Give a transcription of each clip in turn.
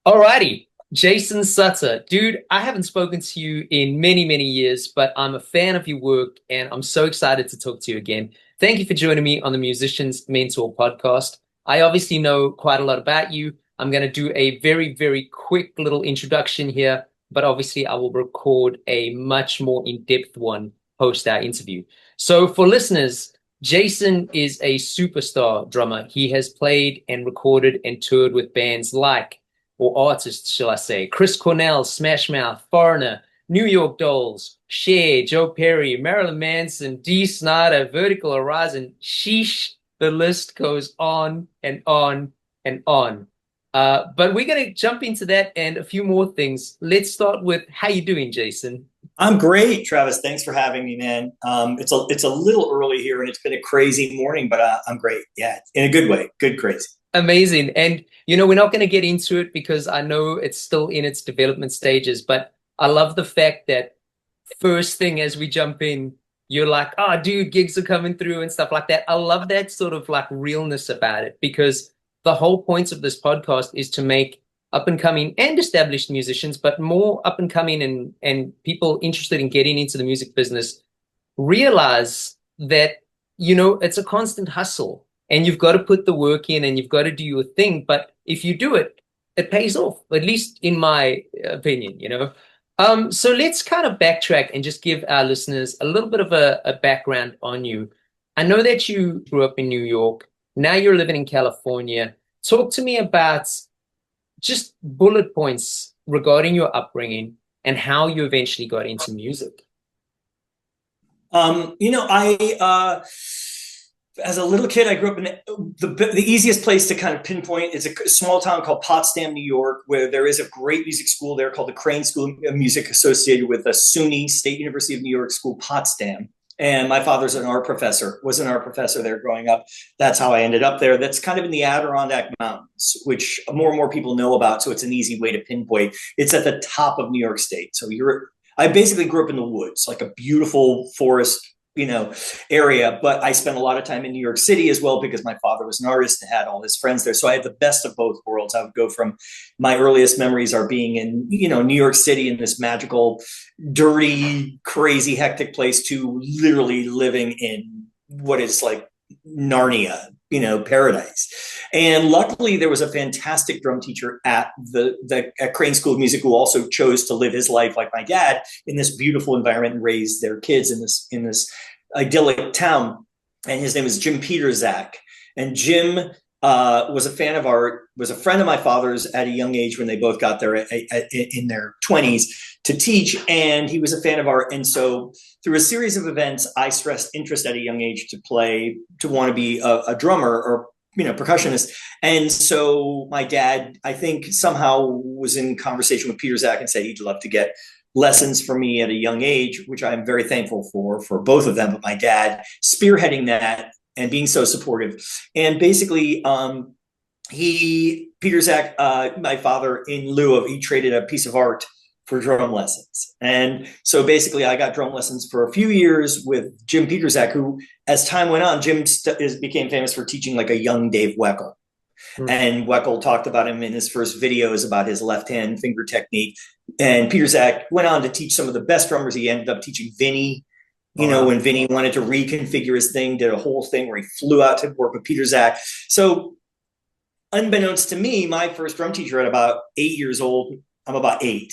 Alrighty, Jason Sutter. Dude, I haven't spoken to you in many, many years, but I'm a fan of your work and I'm so excited to talk to you again. Thank you for joining me on the Musician's Mentor podcast. I obviously know quite a lot about you. I'm going to do a very, very quick little introduction here, but obviously I will record a much more in-depth one post our interview. So for listeners, Jason is a superstar drummer. He has played and recorded and toured with bands like or artists, shall I say, Chris Cornell, Smash Mouth, Foreigner, New York Dolls, Cher, Joe Perry, Marilyn Manson, Dee Snider, Vertical Horizon. Sheesh, the list goes on and on and on. But we're going to jump into that and a few more things. Let's start with how you doing, Jason? I'm great, Travis. Thanks for having me, man. It's a little early here, and it's been a crazy morning, but I'm great. Yeah, in a good way, good crazy. Amazing. And, we're not going to get into it because I know it's still in its development stages, but I love the fact that first thing as we jump in, you're like, oh, dude, gigs are coming through and stuff like that. I love that sort of like realness about it because the whole point of this podcast is to make up and coming and established musicians, but more up and coming and people interested in getting into the music business realize that, it's a constant hustle and you've got to put the work in and you've got to do your thing. But if you do it, it pays off, at least in my opinion. So let's kind of backtrack and just give our listeners a little bit of a background on you. I know that you grew up in New York. Now you're living in California. Talk to me about just bullet points regarding your upbringing and how you eventually got into music. I as a little kid, I grew up in the easiest place to kind of pinpoint is a small town called Potsdam, New York, where there is a great music school there called the Crane School of Music, associated with the SUNY State University of New York School, Potsdam. And my father's was an art professor there growing up. That's how I ended up there. That's kind of in the Adirondack Mountains, which more and more people know about. So it's an easy way to pinpoint. It's at the top of New York State. I basically grew up in the woods, like a beautiful forest, area. But I spent a lot of time in New York City as well because my father was an artist and had all his friends there. So I had the best of both worlds. I would go from my earliest memories are being in, New York City in this magical, dirty, crazy, hectic place to literally living in what is like Narnia, paradise. And luckily there was a fantastic drum teacher at at Crane School of Music who also chose to live his life like my dad in this beautiful environment and raise their kids in this idyllic town. And his name was Jim Peterzak. And Jim was a fan of art, was a friend of my father's at a young age when they both got there in their 20s to teach. And he was a fan of art. And so through a series of events, I stressed interest at a young age to want to be a drummer or percussionist. And so my dad, I think, somehow was in conversation with Peterzak and said he'd love to get lessons for me at a young age, which I'm very thankful for both of them. But my dad spearheading that and being so supportive. And basically, Peterzak, my father, in lieu of, he traded a piece of art for drum lessons. And so basically I got drum lessons for a few years with Jim Peterzak, who, as time went on, Jim became famous for teaching like a young Dave Weckl. Mm-hmm. And Weckl talked about him in his first videos about his left hand finger technique. And Peterzak went on to teach some of the best drummers. He ended up teaching Vinny. When Vinny wanted to reconfigure his thing, did a whole thing where he flew out to work with Peterzak. So unbeknownst to me, my first drum teacher at about 8 years old, I'm about 8,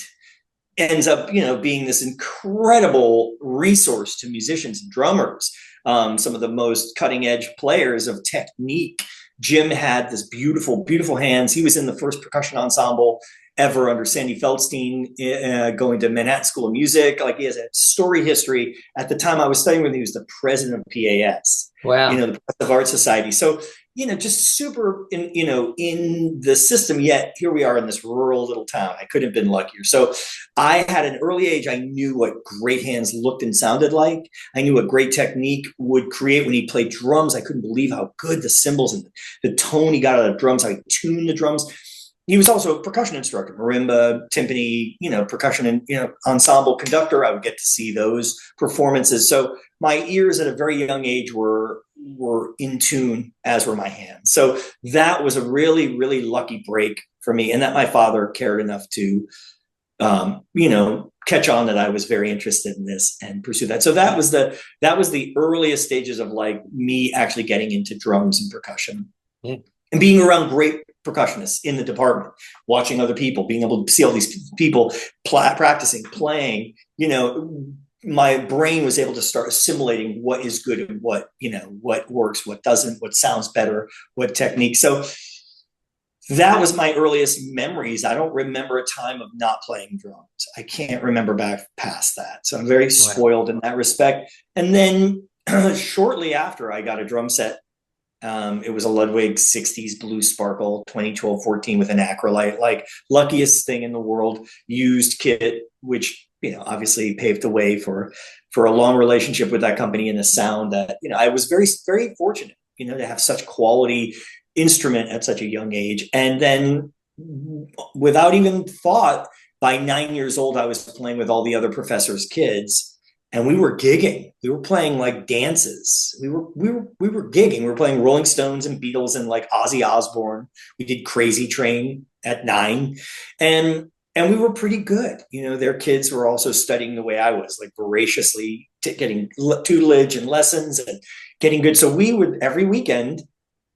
ends up, being this incredible resource to musicians and drummers, some of the most cutting edge players of technique. Jim had this beautiful, beautiful hands. He was in the first percussion ensemble ever under Sandy Feldstein, going to Manhattan School of Music. Like, he has a story history. At the time I was studying with him, he was the president of PAS. Wow. The Progressive Art Society. So, just super in the system, yet here we are in this rural little town. I couldn't have been luckier. So I had an early age, I knew what great hands looked and sounded like. I knew what great technique would create when he played drums. I couldn't believe how good the cymbals and the tone he got out of the drums, how he tuned the drums. he was also a percussion instructor, marimba, timpani, percussion and, ensemble conductor. I would get to see those performances. So my ears at a very young age were in tune, as were my hands. So that was a really, really lucky break for me, and that my father cared enough to, catch on that I was very interested in this and pursue that. So that was the earliest stages of like me actually getting into drums and percussion, and being around great percussionists in the department, watching other people, being able to see all these people practicing, playing. My brain was able to start assimilating what is good and what works, what doesn't, what sounds better, what technique. So that was my earliest memories. I don't remember a time of not playing drums. I can't remember back past that. So I'm very spoiled in that respect. And then shortly after, I got a drum set. It was a Ludwig 60s Blue Sparkle 2012-14 with an acrylite, like luckiest thing in the world, used kit, which, obviously paved the way for a long relationship with that company and a sound that, I was very, very fortunate, to have such quality instrument at such a young age. And then without even thought, by 9 years old, I was playing with all the other professors' kids, and we were gigging. We were playing like dances. We were gigging. We were playing Rolling Stones and Beatles and like Ozzy Osbourne. We did Crazy Train at 9, and we were pretty good. Their kids were also studying the way I was, like voraciously getting tutelage and lessons and getting good. So we would every weekend,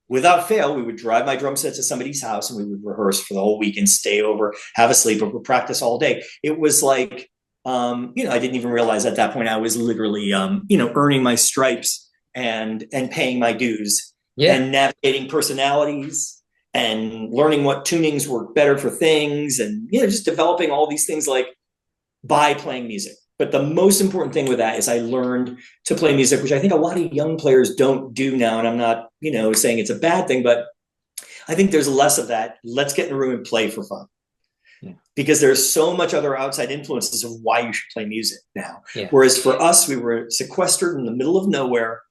without fail, we would drive my drum set to somebody's house and we would rehearse for the whole weekend, stay over, have a sleepover, practice all day. It was like, I didn't even realize at that point I was literally, earning my stripes and paying my dues, and navigating personalities and learning what tunings were better for things, and, just developing all these things like by playing music. But the most important thing with that is I learned to play music, which I think a lot of young players don't do now. And I'm not, saying it's a bad thing, but I think there's less of that. Let's get in a room and play for fun. Because there's so much other outside influences of why you should play music now. Whereas for us, we were sequestered in the middle of nowhere.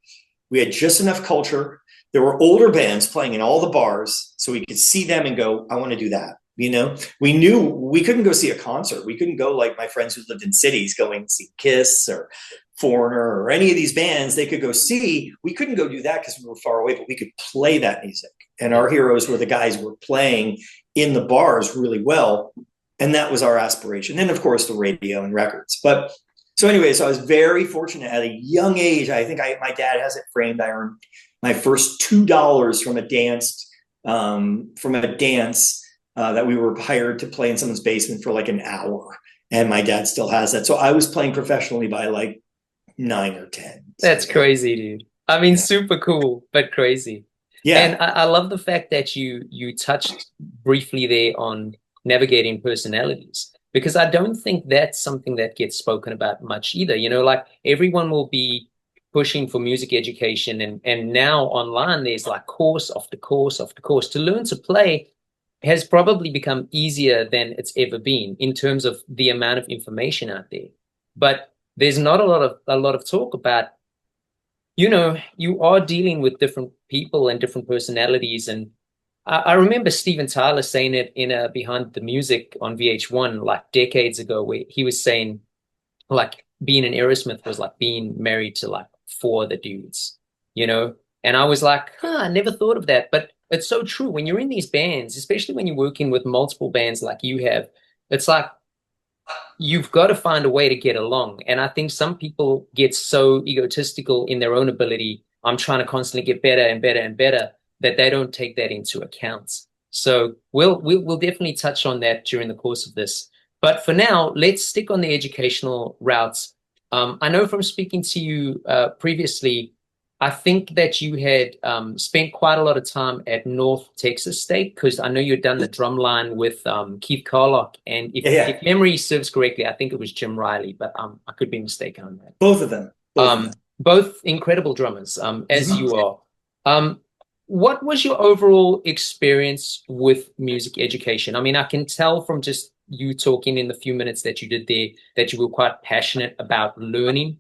We had just enough culture. There were older bands playing in all the bars, so we could see them and go, I want to do that. We knew we couldn't go see a concert. We couldn't go like my friends who lived in cities going to see Kiss or Foreigner or any of these bands they could go see. We couldn't go do that because we were far away, but we could play that music. And our heroes were the guys who were playing in the bars really well. And that was our aspiration. And of course, the radio and records. But so anyway, so I was very fortunate at a young age. I think my dad has it framed. I earned my first $2 from a dance, that we were hired to play in someone's basement for like an hour. And my dad still has that. So I was playing professionally by like 9 or 10. That's crazy, dude. I mean, super cool, but crazy. Yeah. And I love the fact that you touched briefly there on navigating personalities, because I don't think that's something that gets spoken about much either. Like everyone will be pushing for music education, and now online there's like course after course after course. To learn to play has probably become easier than it's ever been in terms of the amount of information out there. But there's not a lot of talk about, you are dealing with different people and different personalities. And I remember Steven Tyler saying it in a Behind the Music on VH1 like decades ago, where he was saying like being an Aerosmith was like being married to like 4 other dudes, And I was like, I never thought of that. But it's so true. When you're in these bands, especially when you're working with multiple bands like you have, it's like you've got to find a way to get along. And I think some people get so egotistical in their own ability. I'm trying to constantly get better and better and better, that they don't take that into account. So we'll definitely touch on that during the course of this. But for now, let's stick on the educational routes. I know from speaking to you previously, I think that you had spent quite a lot of time at North Texas State, because I know you'd done the drum line with Keith Carlock. And if memory serves correctly, I think it was Jim Riley, but I could be mistaken on that. Both of them. Both incredible drummers, as you are. What was your overall experience with music education? I mean, I can tell from just you talking in the few minutes that you did there that you were quite passionate about learning.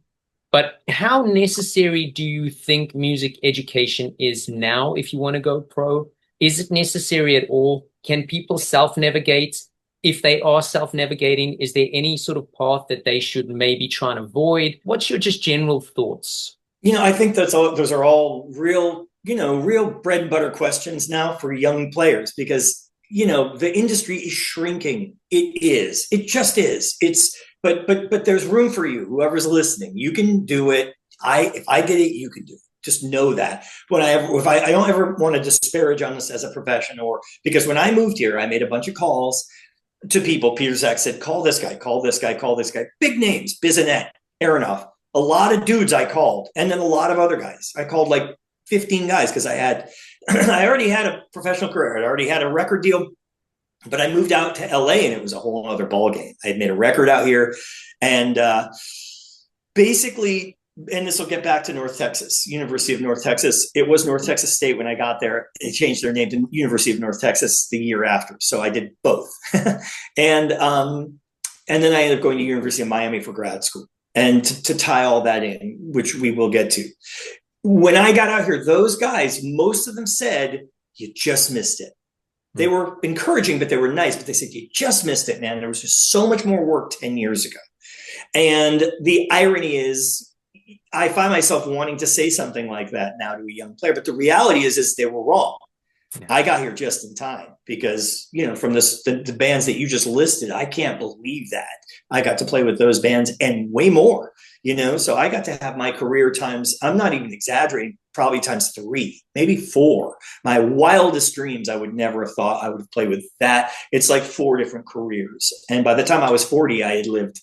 But how necessary do you think music education is now if you want to go pro? Is it necessary at all? Can people self-navigate? If they are self-navigating, is there any sort of path that they should maybe try and avoid? What's your just general thoughts? I think those are all real, real bread and butter questions now for young players, because, the industry is shrinking. It just is. But there's room for you, whoever's listening. You can do it. If I get it, you can do it. Just know that. If I don't ever want to disparage on this as a profession, because when I moved here, I made a bunch of calls to people. Peter Zach said, call this guy, call this guy, call this guy. Big names, Bizanet, Aronoff, a lot of dudes I called, and then a lot of other guys. I called like 15 guys because I already had a professional career. I'd already had a record deal, but I moved out to LA and it was a whole other ballgame. I had made a record out here, and basically, and this will get back to North Texas, University of North Texas. It was North Texas State when I got there. They changed their name to University of North Texas the year after. So I did both. And then I ended up going to University of Miami for grad school. And to tie all that in, which we will get to. When I got out here, those guys, most of them said, you just missed it. They were encouraging, but they were nice. But they said, you just missed it, man. There was just so much more work 10 years ago. And the irony is, I find myself wanting to say something like that now to a young player. But the reality is they were wrong. Yeah. I got here just in time because, from the bands that you just listed, I can't believe that. I got to play with those bands and way more, so I got to have my career times, I'm not even exaggerating, probably times 3, maybe 4. My wildest dreams, I would never have thought I would have played with that. It's like 4 different careers. And by the time I was 40, I had lived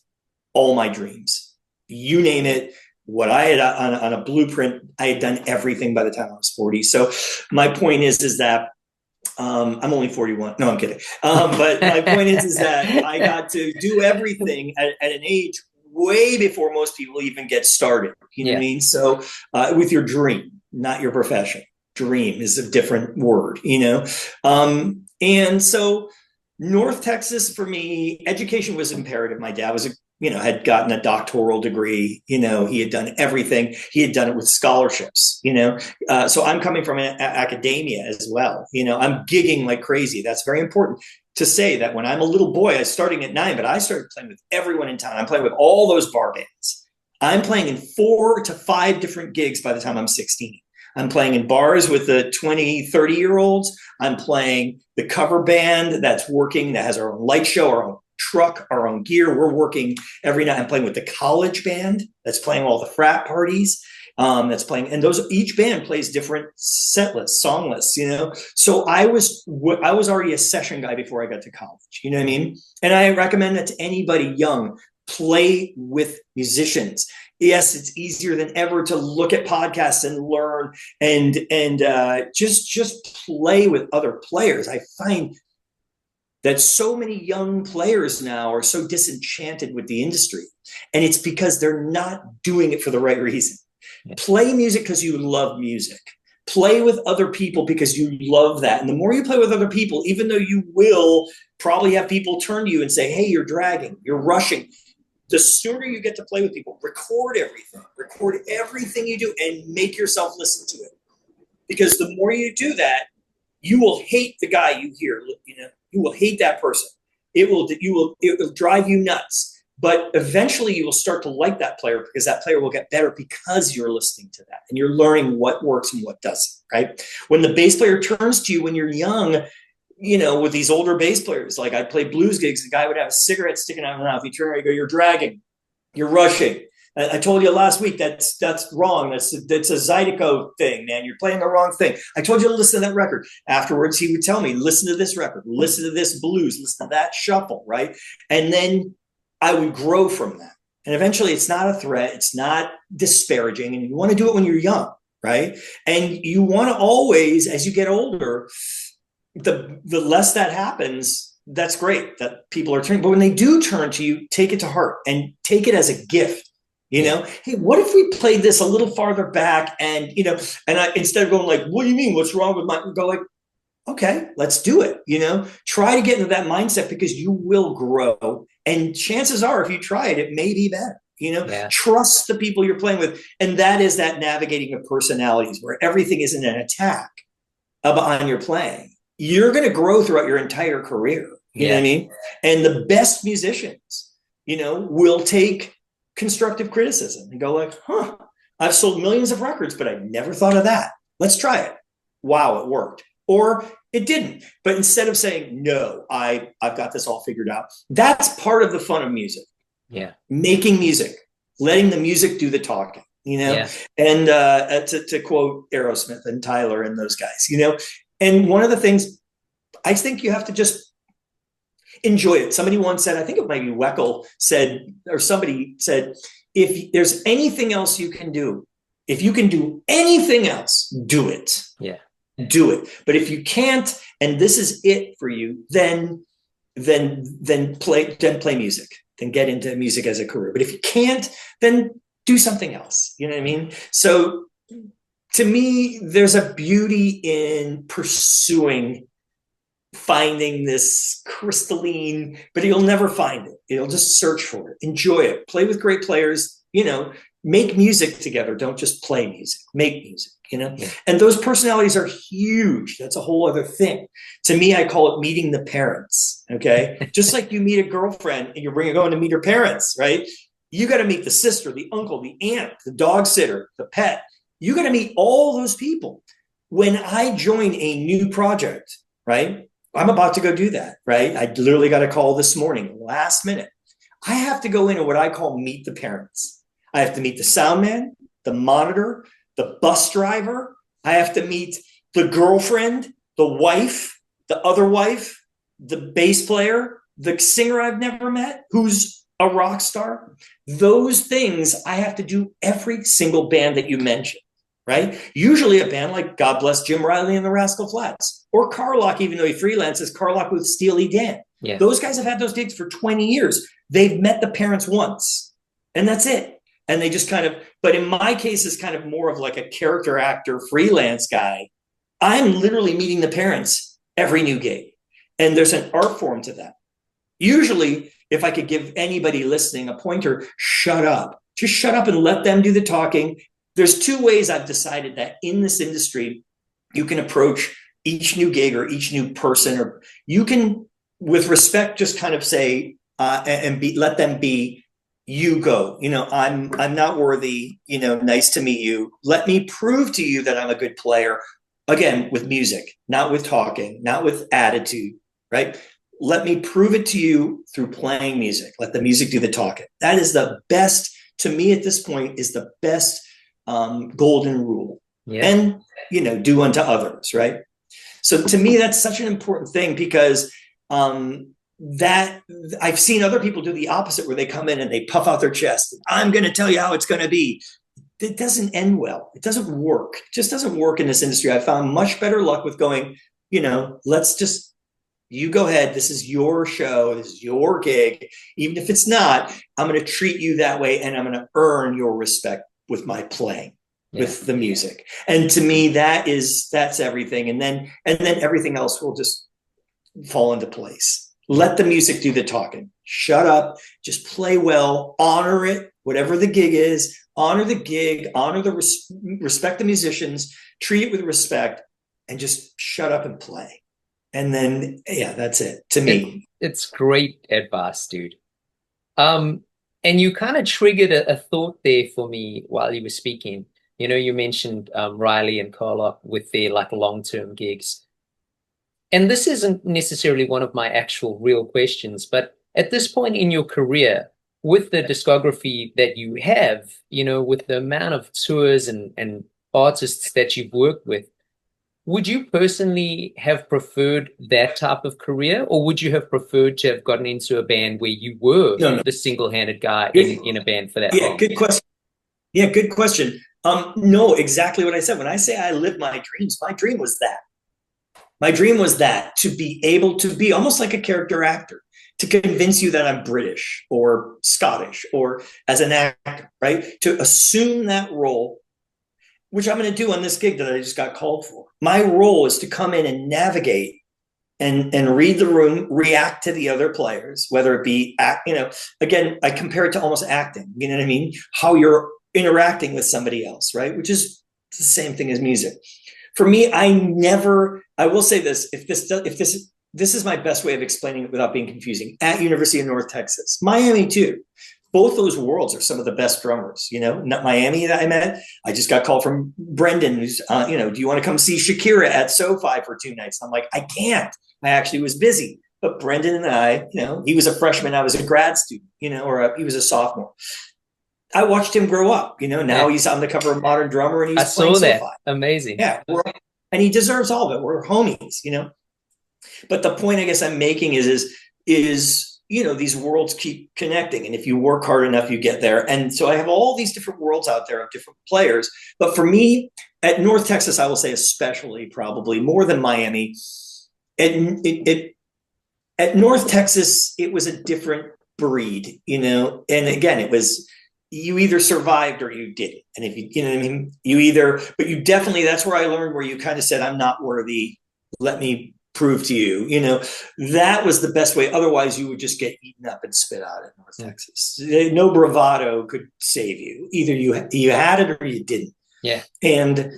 all my dreams. You name it. What I had on a blueprint, I had done everything by the time I was 40. So my point is that I'm only 41. No, I'm kidding. But my point is that I got to do everything at an age way before most people even get started. You know what I mean? So with your dream, not your profession. Dream is a different word, and so North Texas, for me, education was imperative. My dad was had gotten a doctoral degree, he had done everything. He had done it with scholarships, so I'm coming from academia as well. I'm gigging like crazy. That's very important to say that when I'm a little boy, I was starting at 9, but I started playing with everyone in town. I'm playing with all those bar bands. I'm playing in 4 to 5 different gigs by the time I'm 16. I'm playing in bars with the 20, 30-year-olds. I'm playing the cover band that's working, that has our own light show, our own truck, our own gear. We're working every night. I'm playing with the college band that's playing all the frat parties, that's playing, and each band plays different set lists, song lists, So I was already a session guy before I got to college. You know what I mean? And I recommend that to anybody young. Play with musicians. Yes, it's easier than ever to look at podcasts and learn and just play with other players. I find that so many young players now are so disenchanted with the industry, and it's because they're not doing it for the right reason. Yeah. Play music because you love music. Play with other people because you love that. And the more you play with other people, even though you will probably have people turn to you and say, hey, you're dragging, you're rushing, the sooner you get to play with people, record everything you do, and make yourself listen to it. Because the more you do that, you will hate the guy you hear. You will hate that person. It will drive you nuts. But eventually you will start to like that player, because that player will get better because you're listening to that and you're learning what works and what doesn't, right? When the bass player turns to you when you're young, with these older bass players, like I played blues gigs, the guy would have a cigarette sticking out of his mouth. He turn around and go, you're dragging, you're rushing. I told you last week, that's wrong. That's a Zydeco thing, man. You're playing the wrong thing. I told you to listen to that record. Afterwards, he would tell me, listen to this record, listen to this blues, listen to that shuffle, right? And then I would grow from that. And eventually it's not a threat. It's not disparaging. And you want to do it when you're young, right? And you want to always, as you get older, the less that happens, that's great that people are turning. But when they do turn to you, take it to heart and take it as a gift. Hey, what if we played this a little farther back? And, instead of going like, what do you mean? What's wrong with my, go like, okay, let's do it. Try to get into that mindset, because you will grow. And chances are, if you try it, it may be better. Trust the people you're playing with. And that is that navigating of personalities, where everything isn't an attack. on your playing, you're going to grow throughout your entire career. You know what I mean? And the best musicians, will take constructive criticism and go like, I've sold millions of records, but I never thought of that. Let's try it. Wow, it worked. Or it didn't. But instead of saying, no, I've got this all figured out, that's part of the fun of music. Yeah. Making music, letting the music do the talking, and to quote Aerosmith and Tyler and those guys, and one of the things I think you have to just enjoy it. Somebody once said, I think it might be Weckl said, or somebody said, if there's anything else you can do, if you can do anything else, do it. Yeah. Do it. But if you can't, and this is it for you, then play music, then get into music as a career. But if you can't, then do something else. You know what I mean? So to me, there's a beauty in pursuing, finding this crystalline, but you'll never find it. You'll just search for it. Enjoy it. Play with great players, make music together. Don't just play music, make music, and those personalities are huge. That's a whole other thing. To me, I call it meeting the parents. Okay. Just like you meet a girlfriend and you're going to meet her parents, right? You got to meet the sister, the uncle, the aunt, the dog sitter, the pet. You got to meet all those people. When I join a new project, right? I'm about to go do that, right? I literally got a call this morning, last minute. I have to go into what I call meet the parents. I have to meet the sound man, the monitor, the bus driver. I have to meet the girlfriend, the wife, the other wife, the bass player, the singer I've never met, who's a rock star. Those things I have to do every single band that you mentioned, right? Usually a band like God Bless Jim Riley and the Rascal Flatts, or Carlock, even though he freelances, Carlock with Steely Dan. Yeah. Those guys have had those gigs for 20 years. They've met the parents once, and that's it. And they just but in my case, it's kind of more of like a character actor, freelance guy. I'm literally meeting the parents every new gig. And there's an art form to that. Usually, if I could give anybody listening a pointer, shut up. Just shut up and let them do the talking. There's two ways I've decided that in this industry, you can approach each new gig or each new person, or you can, with respect, just kind of say, let them be, you go, I'm not worthy, nice to meet you. Let me prove to you that I'm a good player. Again, with music, not with talking, not with attitude, right? Let me prove it to you through playing music. Let the music do the talking. That is the best, to me at this point, is the best golden rule. Yeah. And, do unto others, right? So to me, that's such an important thing, because that I've seen other people do the opposite, where they come in and they puff out their chest. I'm going to tell you how it's going to be. It doesn't end well. It doesn't work. It just doesn't work in this industry. I found much better luck with going, let's just, you go ahead. This is your show. This is your gig. Even if it's not, I'm going to treat you that way, and I'm going to earn your respect with my playing, with the music. And to me, that's everything. And then everything else will just fall into place. Let the music do the talking. Shut up. Just play well. Honor it. Whatever the gig is, honor the gig. Honor the respect the musicians. Treat it with respect, and just shut up and play. And then, that's it. To me, it's great advice, dude. And you kind of triggered a thought there for me while you were speaking. You mentioned Riley and Carlock with their long-term gigs. And this isn't necessarily one of my actual real questions, but at this point in your career, with the discography that you have, with the amount of tours and artists that you've worked with, would you personally have preferred that type of career, or would you have preferred to have gotten into a band where you were the single-handed guy in a band for that long? Good question. Yeah, good question. No, exactly what I said. When I say I live my dreams, my dream was that. My dream was that, to be able to be almost like a character actor, to convince you that I'm British or Scottish, or as an actor, right? To assume that role, which I'm going to do on this gig that I just got called for. My role is to come in and navigate and read the room, react to the other players, whether it be, again, I compare it to almost acting, you know what I mean? How you're interacting with somebody else, right? Which is the same thing as music. For me, I will say this, this is my best way of explaining it without being confusing. At University of North Texas, Miami too. Both those worlds are some of the best drummers, not Miami that I met. I just got called from Brendan, who's, do you want to come see Shakira at SoFi for 2 nights? I'm like, I can't. I actually was busy. But Brendan and I, he was a freshman, I was a grad student, he was a sophomore. I watched him grow up, now he's on the cover of Modern Drummer and he's playing SoFi. Amazing. Yeah. And he deserves all of it. We're homies, But the point I guess I'm making is these worlds keep connecting. And if you work hard enough, you get there. And so I have all these different worlds out there of different players. But for me, at North Texas, I will say especially probably more than Miami, at North Texas, it was a different breed, and again, it was, you either survived or you didn't. And if but you definitely, that's where I learned where you kind of said, I'm not worthy. Let me prove to you, that was the best way. Otherwise you would just get eaten up and spit out at North Texas. No bravado could save you. Either you had it or you didn't. Yeah. And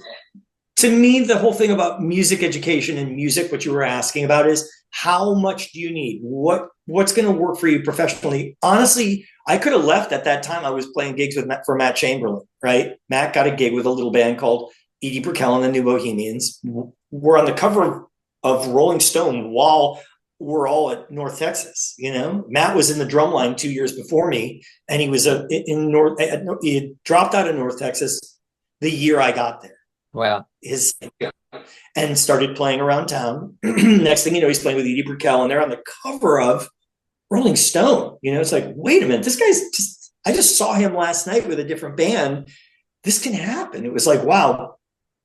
to me, the whole thing about music education and music, what you were asking about is, how much do you need? What's going to work for you professionally? Honestly, I could have left at that time. I was playing gigs for Matt Chamberlain, right? Matt got a gig with a little band called Edie Brickell and the New Bohemians. We're on the cover of Rolling Stone while we're all at North Texas. Matt was in the drum line 2 years before me, and he was he had dropped out of North Texas the year I got there. Wow. And started playing around town. Next thing you know, he's playing with Edie Brickell, and they're on the cover of Rolling Stone. It's like, wait a minute, this guy's just, I just saw him last night with a different band. This can happen. It was like, wow.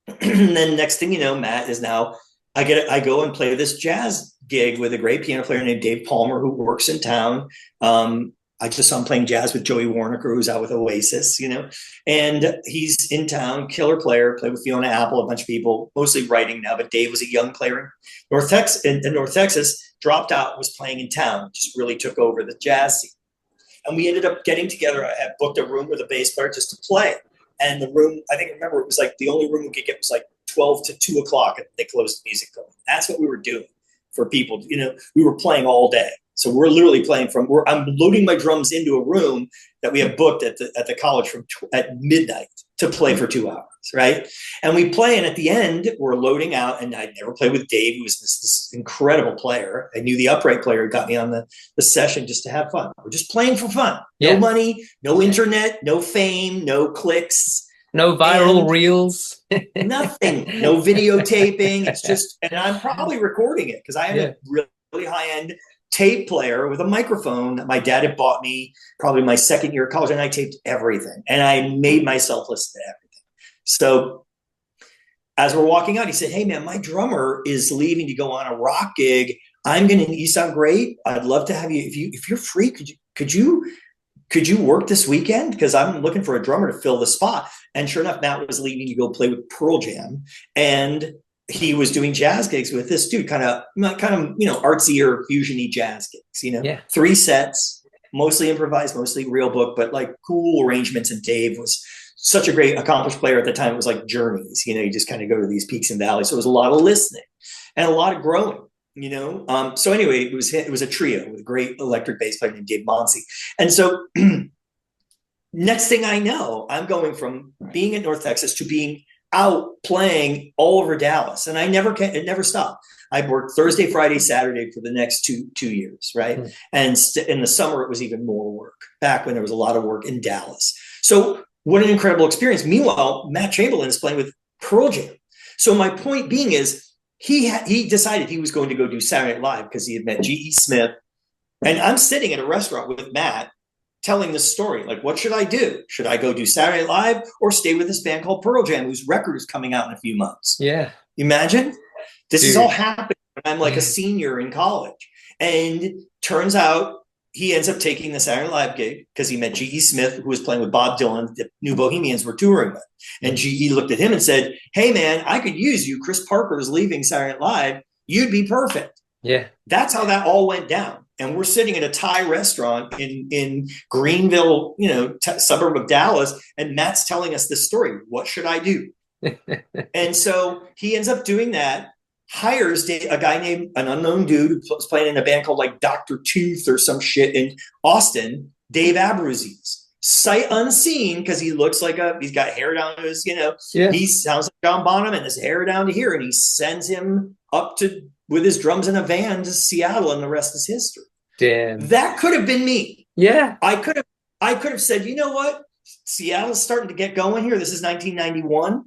And then next thing you know, Matt is now, I go and play this jazz gig with a great piano player named Dave Palmer, who works in town. I just saw him playing jazz with Joey Warnaker, who's out with Oasis, and he's in town, killer player, played with Fiona Apple, a bunch of people, mostly writing now, but Dave was a young player in North Texas, dropped out, was playing in town, just really took over the jazz scene. And we ended up getting together. I had booked a room with a bass player just to play. And the room, remember, it was like the only room we could get was like 12 to 2 o'clock, and they closed the music going. That's what we were doing for people. We were playing all day. So we're literally playing I'm loading my drums into a room that we have booked at the college at midnight to play for 2 hours, right? And we play, and at the end, we're loading out, and I'd never played with Dave, who was this incredible player. I knew the upright player who got me on the session just to have fun. We're just playing for fun. Yeah. No money, no internet, no fame, no clicks. No viral reels. Nothing. No videotaping. It's just, and I'm probably recording it because I have a really high-end tape player with a microphone that my dad had bought me probably my second year of college, and I taped everything, and I made myself listen to everything. So as we're walking out, he said, "Hey man, my drummer is leaving to go on a rock gig. You sound great. I'd love to have you. If you're free, could you work this weekend? Because I'm looking for a drummer to fill the spot." And sure enough, Matt was leaving to go play with Pearl Jam, and he was doing jazz gigs with this dude, kind of artsy or fusiony jazz gigs, 3 sets, mostly improvised, mostly real book, but like cool arrangements. And Dave was such a great accomplished player at the time. It was like journeys, you just kind of go to these peaks and valleys. So it was a lot of listening and a lot of growing, So anyway, it was a trio with a great electric bass player named Dave Monsey. And so next thing I know, I'm going from being in North Texas to being out playing all over Dallas, and it never stopped. I worked Thursday, Friday, Saturday for the next two years, right? Mm. And in the summer, it was even more work. Back when there was a lot of work in Dallas, so what an incredible experience. Meanwhile, Matt Chamberlain is playing with Pearl Jam. So my point being is, he decided he was going to go do Saturday Night Live because he had met G.E. Smith, and I'm sitting at a restaurant with Matt, telling this story, like, what should I do? Should I go do Saturday Night Live or stay with this band called Pearl Jam, whose record is coming out in a few months? Yeah. Imagine this is all happening when I'm like a senior in college. And turns out he ends up taking the Saturday Night Live gig because he met G.E. Smith, who was playing with Bob Dylan, the New Bohemians were touring with. And G.E. looked at him and said, "Hey man, I could use you. Chris Parker is leaving Saturday Night Live. You'd be perfect." Yeah. That's how that all went down. And we're sitting at a Thai restaurant in Greenville, suburb of Dallas. And Matt's telling us this story. What should I do? And so he ends up doing that, hires a guy named an unknown dude who was playing in a band called like Dr. Tooth or some shit in Austin, Dave Abruzzi. Sight unseen, because he looks like he's got hair down to his, Yeah. he sounds like John Bonham and his hair down to here. And he sends him up to, with his drums in a van to Seattle, and the rest is history. Damn. That could have been me. Yeah. I could have said, you know what? Seattle's starting to get going here. This is 1991.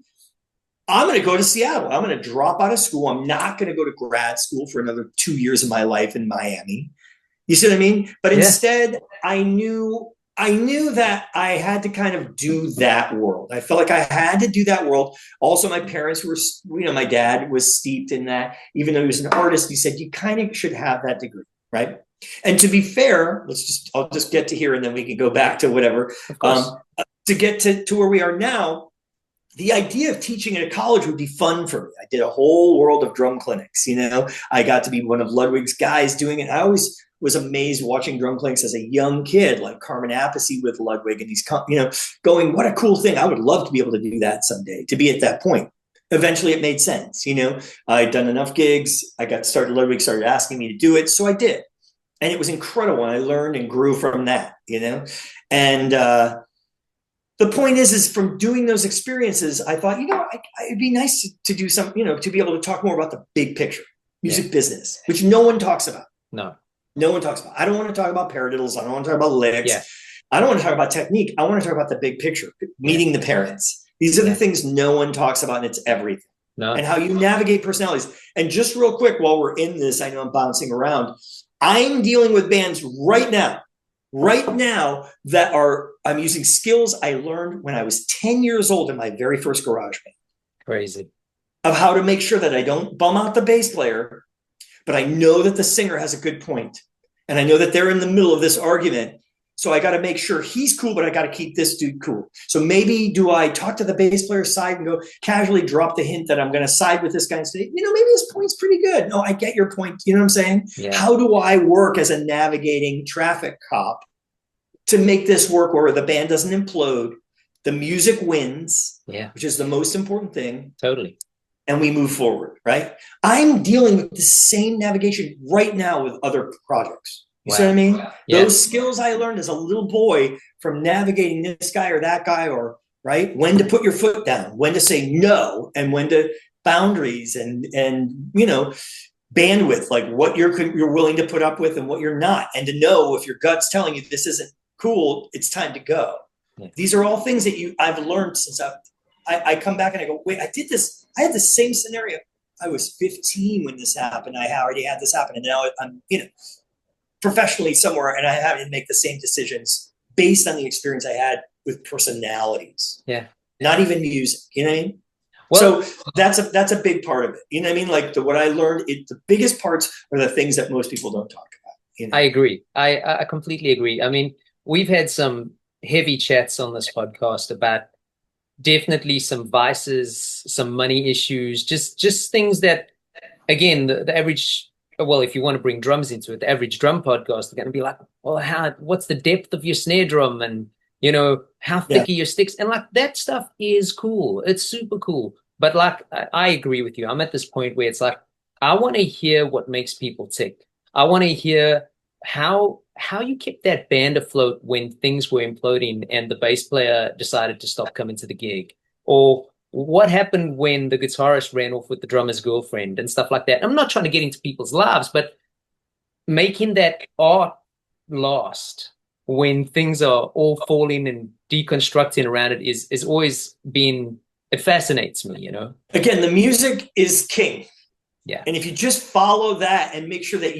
I'm going to go to Seattle. I'm going to drop out of school. I'm not going to go to grad school for another 2 years of my life in Miami. You see what I mean? But instead, I knew that I had to kind of do that world. I felt like I had to do that world. Also, my parents were, my dad was steeped in that. Even though he was an artist, he said, you kind of should have that degree, right? And to be fair, I'll just get to here and then we can go back to whatever. To get to where we are now, the idea of teaching at a college would be fun for me. I did a whole world of drum clinics. I got to be one of Ludwig's guys doing it. I always was amazed watching drum clinics as a young kid, like Carmen Appice with Ludwig, and he's, going, what a cool thing. I would love to be able to do that someday, to be at that point. Eventually it made sense. I'd done enough gigs. I got started, Ludwig started asking me to do it. So I did. And it was incredible. And I learned and grew from that, and, the point is from doing those experiences, I thought, it'd be nice to do some, to be able to talk more about the big picture, music business, which no one talks about. No one talks about. I don't want to talk about paradiddles. I don't want to talk about licks. Yeah. I don't want to talk about technique. I want to talk about the big picture, meeting the parents. These are the things no one talks about, and it's everything. No. And how you navigate personalities. And just real quick, while we're in this, I know I'm bouncing around. I'm dealing with bands right now that I'm using skills I learned when I was 10 years old in my very first garage band. Crazy. Of how to make sure that I don't bum out the bass player, but I know that the singer has a good point. And I know that they're in the middle of this argument. So I got to make sure he's cool, but I got to keep this dude cool. So maybe do I talk to the bass player's side and go casually drop the hint that I'm going to side with this guy and say, maybe his point's pretty good. No, I get your point. You know what I'm saying? Yeah. How do I work as a navigating traffic cop to make this work where the band doesn't implode, the music wins, which is the most important thing. Totally. And we move forward, right? I'm dealing with the same navigation right now with other projects. You see what I mean? Yeah. Those skills I learned as a little boy from navigating this guy or that guy, or right, when to put your foot down, when to say no, and when to boundaries and bandwidth, like what you're willing to put up with and what you're not, and to know if your gut's telling you this isn't cool, it's time to go. Yeah. These are all things that I've learned since I come back and I go, wait, I did this. I had the same scenario. I was 15 when this happened. I already had this happen. And now I'm, professionally somewhere, and I have to make the same decisions based on the experience I had with personalities. Yeah. Not even music. You know what I mean? Well, so that's a big part of it. You know what I mean? Like what I learned, the biggest parts are the things that most people don't talk about. I agree. I completely agree. I mean, we've had some heavy chats on this podcast about definitely some vices, some money issues, just things that, again, the average, well, if you want to bring drums into it, the average drum podcast are going to be like, well, what's the depth of your snare drum? And, how thick are your sticks? And like that stuff is cool. It's super cool. But like, I agree with you. I'm at this point where it's like, I want to hear what makes people tick. I want to hear how you kept that band afloat when things were imploding and the bass player decided to stop coming to the gig, or what happened when the guitarist ran off with the drummer's girlfriend and stuff like that. I'm not trying to get into people's lives, but making that art last when things are all falling and deconstructing around it is always been, it fascinates me, Again, the music is king. Yeah. And if you just follow that and make sure that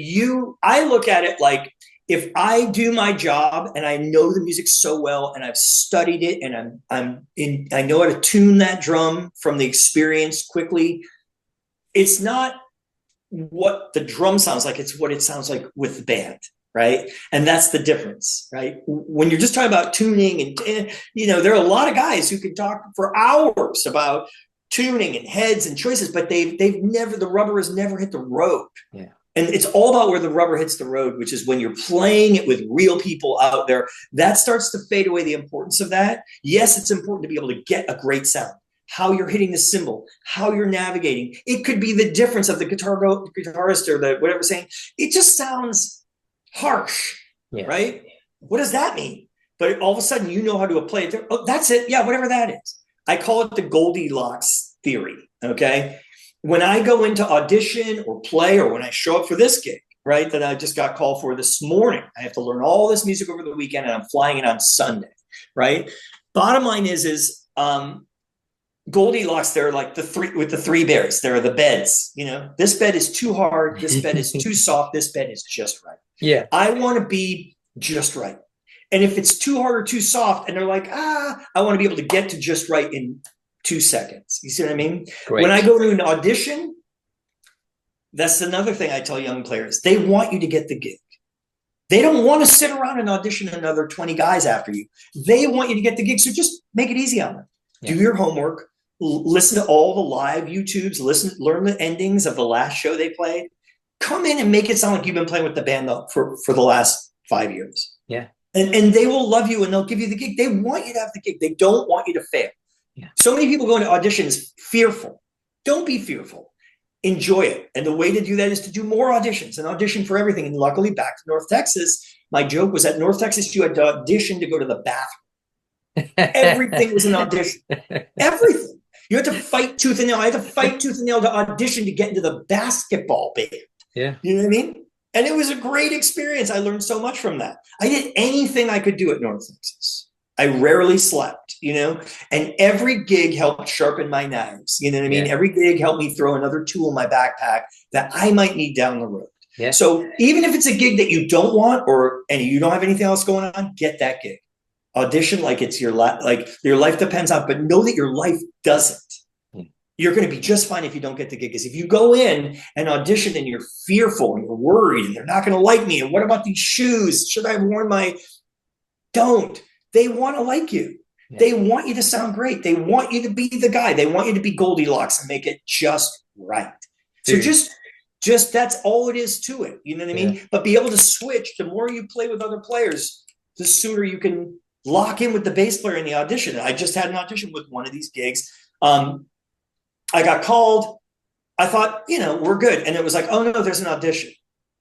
I look at it like, if I do my job and I know the music so well and I've studied it and I know how to tune that drum from the experience quickly, it's not what the drum sounds like, it's what it sounds like with the band, right? And that's the difference, right? When you're just talking about tuning and there are a lot of guys who can talk for hours about tuning and heads and choices, but the rubber has never hit the road. Yeah. And it's all about where the rubber hits the road, which is when you're playing it with real people out there. That starts to fade away, the importance of that. Yes, it's important to be able to get a great sound. how you're hitting the cymbal, how you're navigating. It could be the difference of the guitarist or the whatever saying. It just sounds harsh, right? What does that mean? But all of a sudden, you know how to play it. Oh, that's it. Yeah, whatever that is. I call it the Goldilocks theory, okay? When I go into audition or play, or when I show up for this gig, right, that I just got called for this morning, I have to learn all this music over the weekend, and I'm flying in on Sunday, right? Bottom line is Goldilocks, they're like the three bears. They're the beds, you know. This bed is too hard. This bed is too soft. This bed is just right. Yeah. I want to be just right. And if it's too hard or too soft, and they're like, I want to be able to get to just right in 2 seconds. You see what I mean? Great. When I go to an audition, that's another thing I tell young players. They want you to get the gig. They don't want to sit around and audition another 20 guys after you. They want you to get the gig. So just make it easy on them. Yeah. Do your homework. Listen to all the live YouTubes. Learn the endings of the last show they played. Come in and make it sound like you've been playing with the band for the last 5 years. Yeah. And they will love you and they'll give you the gig. They want you to have the gig. They don't want you to fail. Yeah. So many people go into auditions fearful. Don't be fearful. Enjoy it. And the way to do that is to do more auditions and audition for everything. And luckily, back to North Texas, my joke was at North Texas, you had to audition to go to the bathroom. Everything was an audition. Everything. You had to fight tooth and nail. I had to fight tooth and nail to audition to get into the basketball band. Yeah. You know what I mean? And it was a great experience. I learned so much from that. I did anything I could do at North Texas. I rarely slept, you know, and every gig helped sharpen my knives. You know what I mean? Yeah. Every gig helped me throw another tool in my backpack that I might need down the road. Yeah. So even if it's a gig that you don't want and you don't have anything else going on, get that gig. Audition like it's your life depends on, but know that your life doesn't. You're going to be just fine if you don't get the gig. Because if you go in and audition and you're fearful and you're worried and they're not going to like me, and what about these shoes? Should I have worn my? Don't. They want to like you. Yeah. They want you to sound great. They want you to be the guy. They want you to be Goldilocks and make it just right. Dude. So just that's all it is to it. You know what I mean? But be able to switch. The more you play with other players, the sooner you can lock in with the bass player in the audition. I just had an audition with one of these gigs. I got called. I thought, we're good. And it was like, oh no, there's an audition.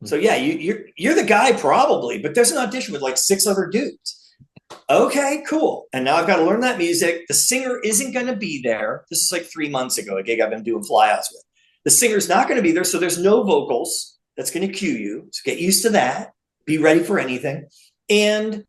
So yeah, you're the guy probably, but there's an audition with like 6 other dudes. Okay, cool. And now I've got to learn that music. The singer isn't going to be there. This is like 3 months ago, a gig I've been doing flyouts with. The singer's not going to be there. So there's no vocals. That's going to cue you. So get used to that. Be ready for anything. And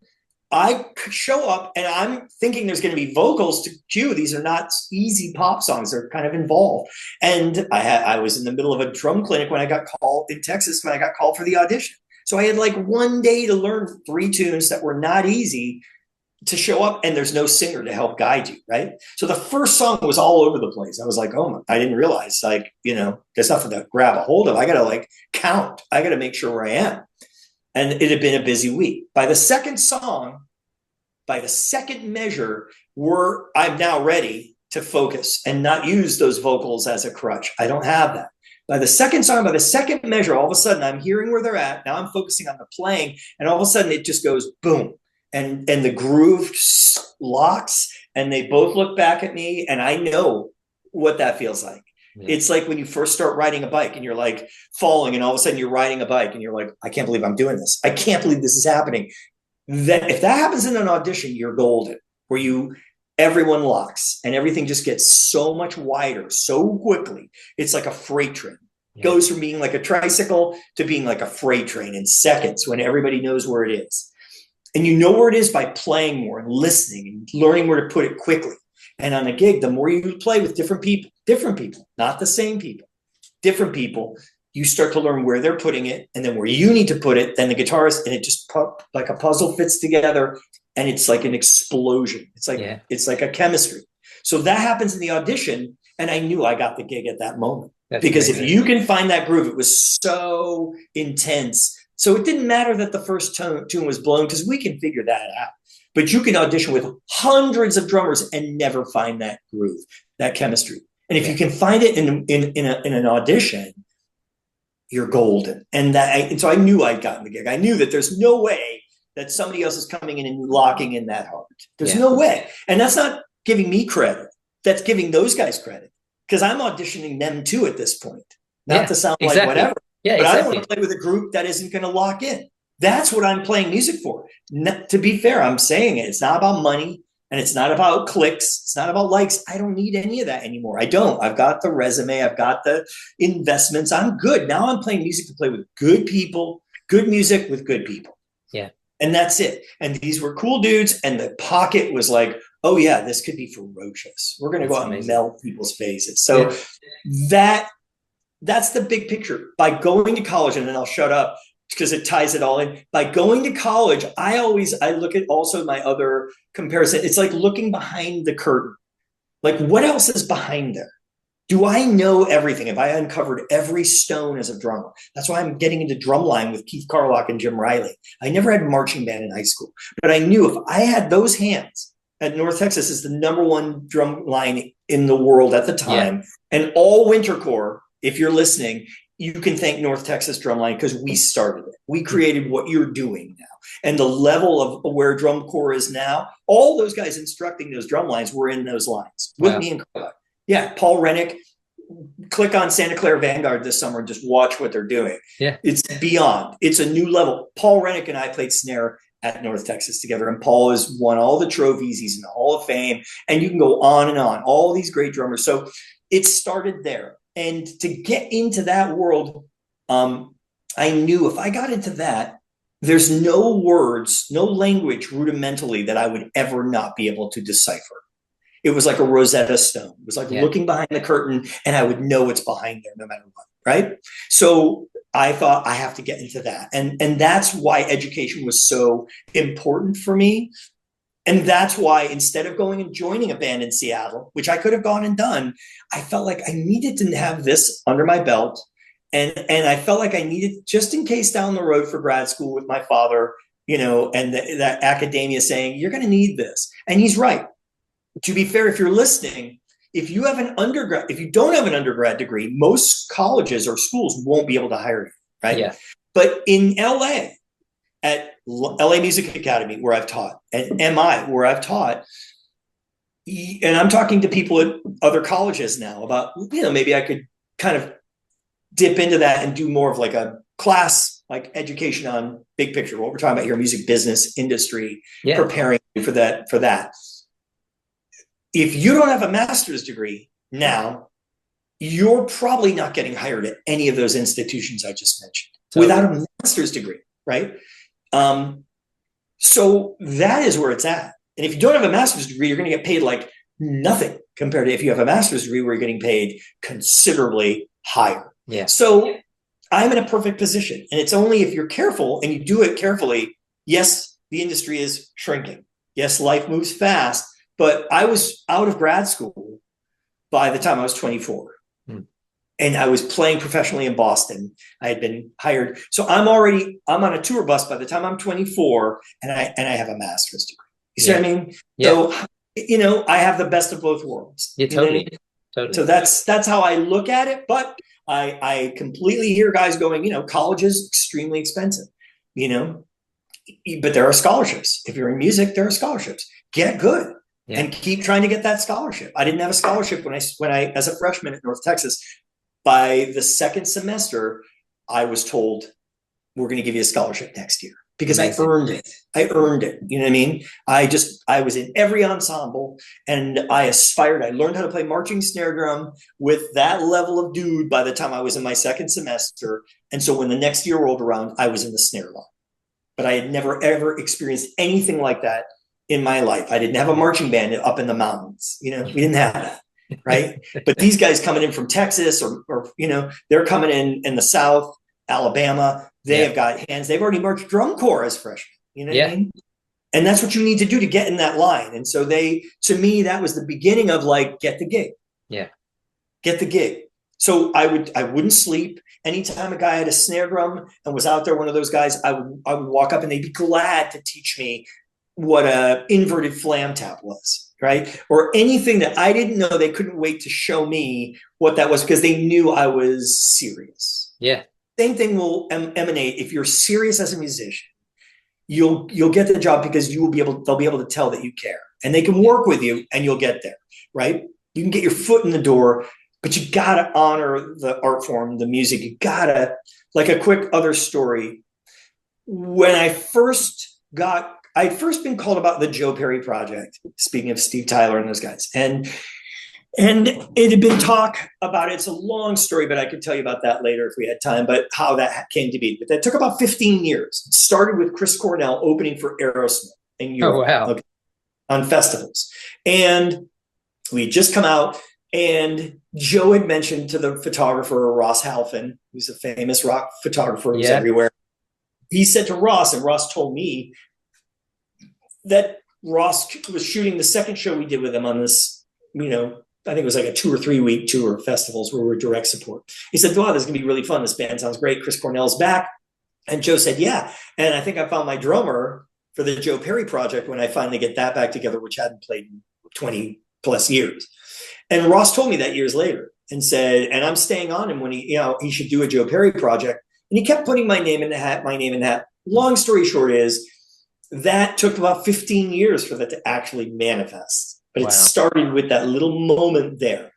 I show up and I'm thinking there's going to be vocals to cue. These are not easy pop songs. They're kind of involved. And I was in the middle of a drum clinic when I got called in Texas, when I got called for the audition. So I had like 1 day to learn 3 tunes that were not easy to show up, and there's no singer to help guide you, right? So the first song was all over the place. I was like, I didn't realize, there's nothing to grab a hold of. I got to count. I got to make sure where I am. And it had been a busy week. By the second song, by the second measure, I'm now ready to focus and not use those vocals as a crutch. I don't have that. By the second song, by the second measure, all of a sudden I'm hearing where they're at. Now I'm focusing on the playing, and all of a sudden it just goes boom. And the groove locks, and they both look back at me, and I know what that feels like. Yeah. It's like when you first start riding a bike and you're like falling, and all of a sudden you're riding a bike and you're like, I can't believe I'm doing this. I can't believe this is happening. If that happens in an audition, you're golden, where everyone locks and everything just gets so much wider so quickly. It's like a freight train. Yeah. Goes from being like a tricycle to being like a freight train in seconds when everybody knows where it is. And you know where it is by playing more and listening and learning where to put it quickly. And on a gig, the more you play with different people, not the same people, different people, you start to learn where they're putting it, and then where you need to put it, then the guitarist, and it just like a puzzle fits together, and it's like an explosion. It's like a chemistry. So that happens in the audition, and I knew I got the gig at that moment. That's because amazing. If you can find that groove, it was so intense. So it didn't matter that the first tune was blown, because we can figure that out. But you can audition with hundreds of drummers and never find that groove, that chemistry. And if you can find it in an audition, you're golden. And so I knew I'd gotten the gig. I knew that there's no way that somebody else is coming in and locking in that hard. There's no way. And that's not giving me credit. that's giving those guys credit, because I'm auditioning them too at this point. Not to sound like whatever, yeah, but exactly. I don't want to play with a group that isn't going to lock in. That's what I'm playing music for. To be fair, I'm saying it. It's not about money, and it's not about clicks. It's not about likes. I don't need any of that anymore. I don't. I've got the resume. I've got the investments. I'm good. Now I'm playing music to play with good people, good music with good people. Yeah. And that's it. And these were cool dudes. And the pocket was like, oh yeah, this could be ferocious. We're going to go out and melt people's faces. So that's the big picture. By going to college, and then I'll shut up because it ties it all in. By going to college, I look at also my other comparison. It's like looking behind the curtain. Like, what else is behind there? Do I know everything? Have I uncovered every stone as a drummer? That's why I'm getting into drumline with Keith Carlock and Jim Riley. I never had marching band in high school, but I knew if I had those hands at North Texas is the #1 drum line in the world at the time. And all winter corps, if you're listening, you can thank North Texas Drumline, because we started it. We created what you're doing now. And the level of where drum corps is now, all those guys instructing those drum lines were in those lines with me and Carla. Yeah, Paul Rennick. Click on Santa Clara Vanguard this summer and just watch what they're doing. Yeah, it's beyond. It's a new level. Paul Rennick and I played snare at North Texas together, and Paul has won all the trophies. He's in the Hall of Fame, and you can go on and on. All these great drummers. So it started there. And to get into that world, I knew if I got into that, there's no words, no language rudimentally that I would ever not be able to decipher. It was like a Rosetta Stone. It was like looking behind the curtain, and I would know what's behind there no matter what, right? So I thought I have to get into that. And that's why education was so important for me. And that's why instead of going and joining a band in Seattle, which I could have gone and done, I felt like I needed to have this under my belt. And I felt like I needed, just in case down the road for grad school with my father, and that academia saying, you're going to need this. And he's right. To be fair, if you're listening, if you don't have an undergrad degree, most colleges or schools won't be able to hire you, right? Yeah. But in LA, at LA Music Academy, where I've taught, at MI, where I've taught, and I'm talking to people at other colleges now about, maybe I could kind of dip into that and do more of like a class, like education on big picture, what we're talking about here, music business, industry, preparing for that. If you don't have a master's degree now, you're probably not getting hired at any of those institutions I just mentioned without a master's degree, right? So that is where it's at. And if you don't have a master's degree, you're going to get paid like nothing compared to if you have a master's degree where you're getting paid considerably higher. Yeah. So I'm in a perfect position. And it's only if you're careful and you do it carefully. Yes, the industry is shrinking. Yes, life moves fast. But I was out of grad school by the time I was 24. And I was playing professionally in Boston. I had been hired. So I'm on a tour bus by the time I'm 24, and I have a master's degree. You see what I mean? Yeah. So, I have the best of both worlds. Yeah, totally. Totally. So that's how I look at it. But I completely hear guys going, college is extremely expensive, but there are scholarships. If you're in music, there are scholarships. Get good. Yeah. And keep trying to get that scholarship. I didn't have a scholarship when I as a freshman at North Texas. By the second semester, I was told, we're going to give you a scholarship next year, because Amazing. I earned it. You know what I mean? I was in every ensemble, and I aspired. I learned how to play marching snare drum with that level of dude by the time I was in my second semester. And so when the next year rolled around, I was in the snare line. But I had never, ever experienced anything like that in my life. I didn't have a marching band up in the mountains. We didn't have that. Right. But these guys coming in from Texas or they're coming in the South, Alabama, they have got hands. They've already marched drum corps as freshmen. You know what I mean? And that's what you need to do to get in that line. And so to me, that was the beginning of like, get the gig. Yeah. Get the gig. So I wouldn't sleep. Anytime a guy had a snare drum and was out there, one of those guys, I would walk up and they'd be glad to teach me what a inverted flam tap was. Right. Or anything that I didn't know. They couldn't wait to show me what that was, because they knew I was serious. Yeah. Same thing will emanate. If you're serious as a musician, you'll get the job, because they'll be able to tell that you care, and they can work with you, and you'll get there. Right. You can get your foot in the door, but you got to honor the art form, the music. You got to, like a quick other story. When I'd first been called about the Joe Perry project, speaking of Steve Tyler and those guys. And it had been talk about it. It's a long story, but I could tell you about that later if we had time, but how that came to be. But that took about 15 years. It started with Chris Cornell opening for Aerosmith in Europe. Oh, wow. Okay, on festivals. And we had just come out, and Joe had mentioned to the photographer, Ross Halfin, who's a famous rock photographer who's everywhere. He said to Ross, and Ross told me that Ross was shooting the second show we did with him on this, I think it was like a 2 or 3 week tour of festivals where we were direct support. He said, wow, this is going to be really fun. This band sounds great. Chris Cornell's back. And Joe said, yeah. And I think I found my drummer for the Joe Perry project when I finally get that back together, which hadn't played in 20 plus years. And Ross told me that years later and said, and I'm staying on him when he should do a Joe Perry project. And he kept putting my name in the hat. Long story short is that took about 15 years for that to actually manifest. But it started with that little moment there.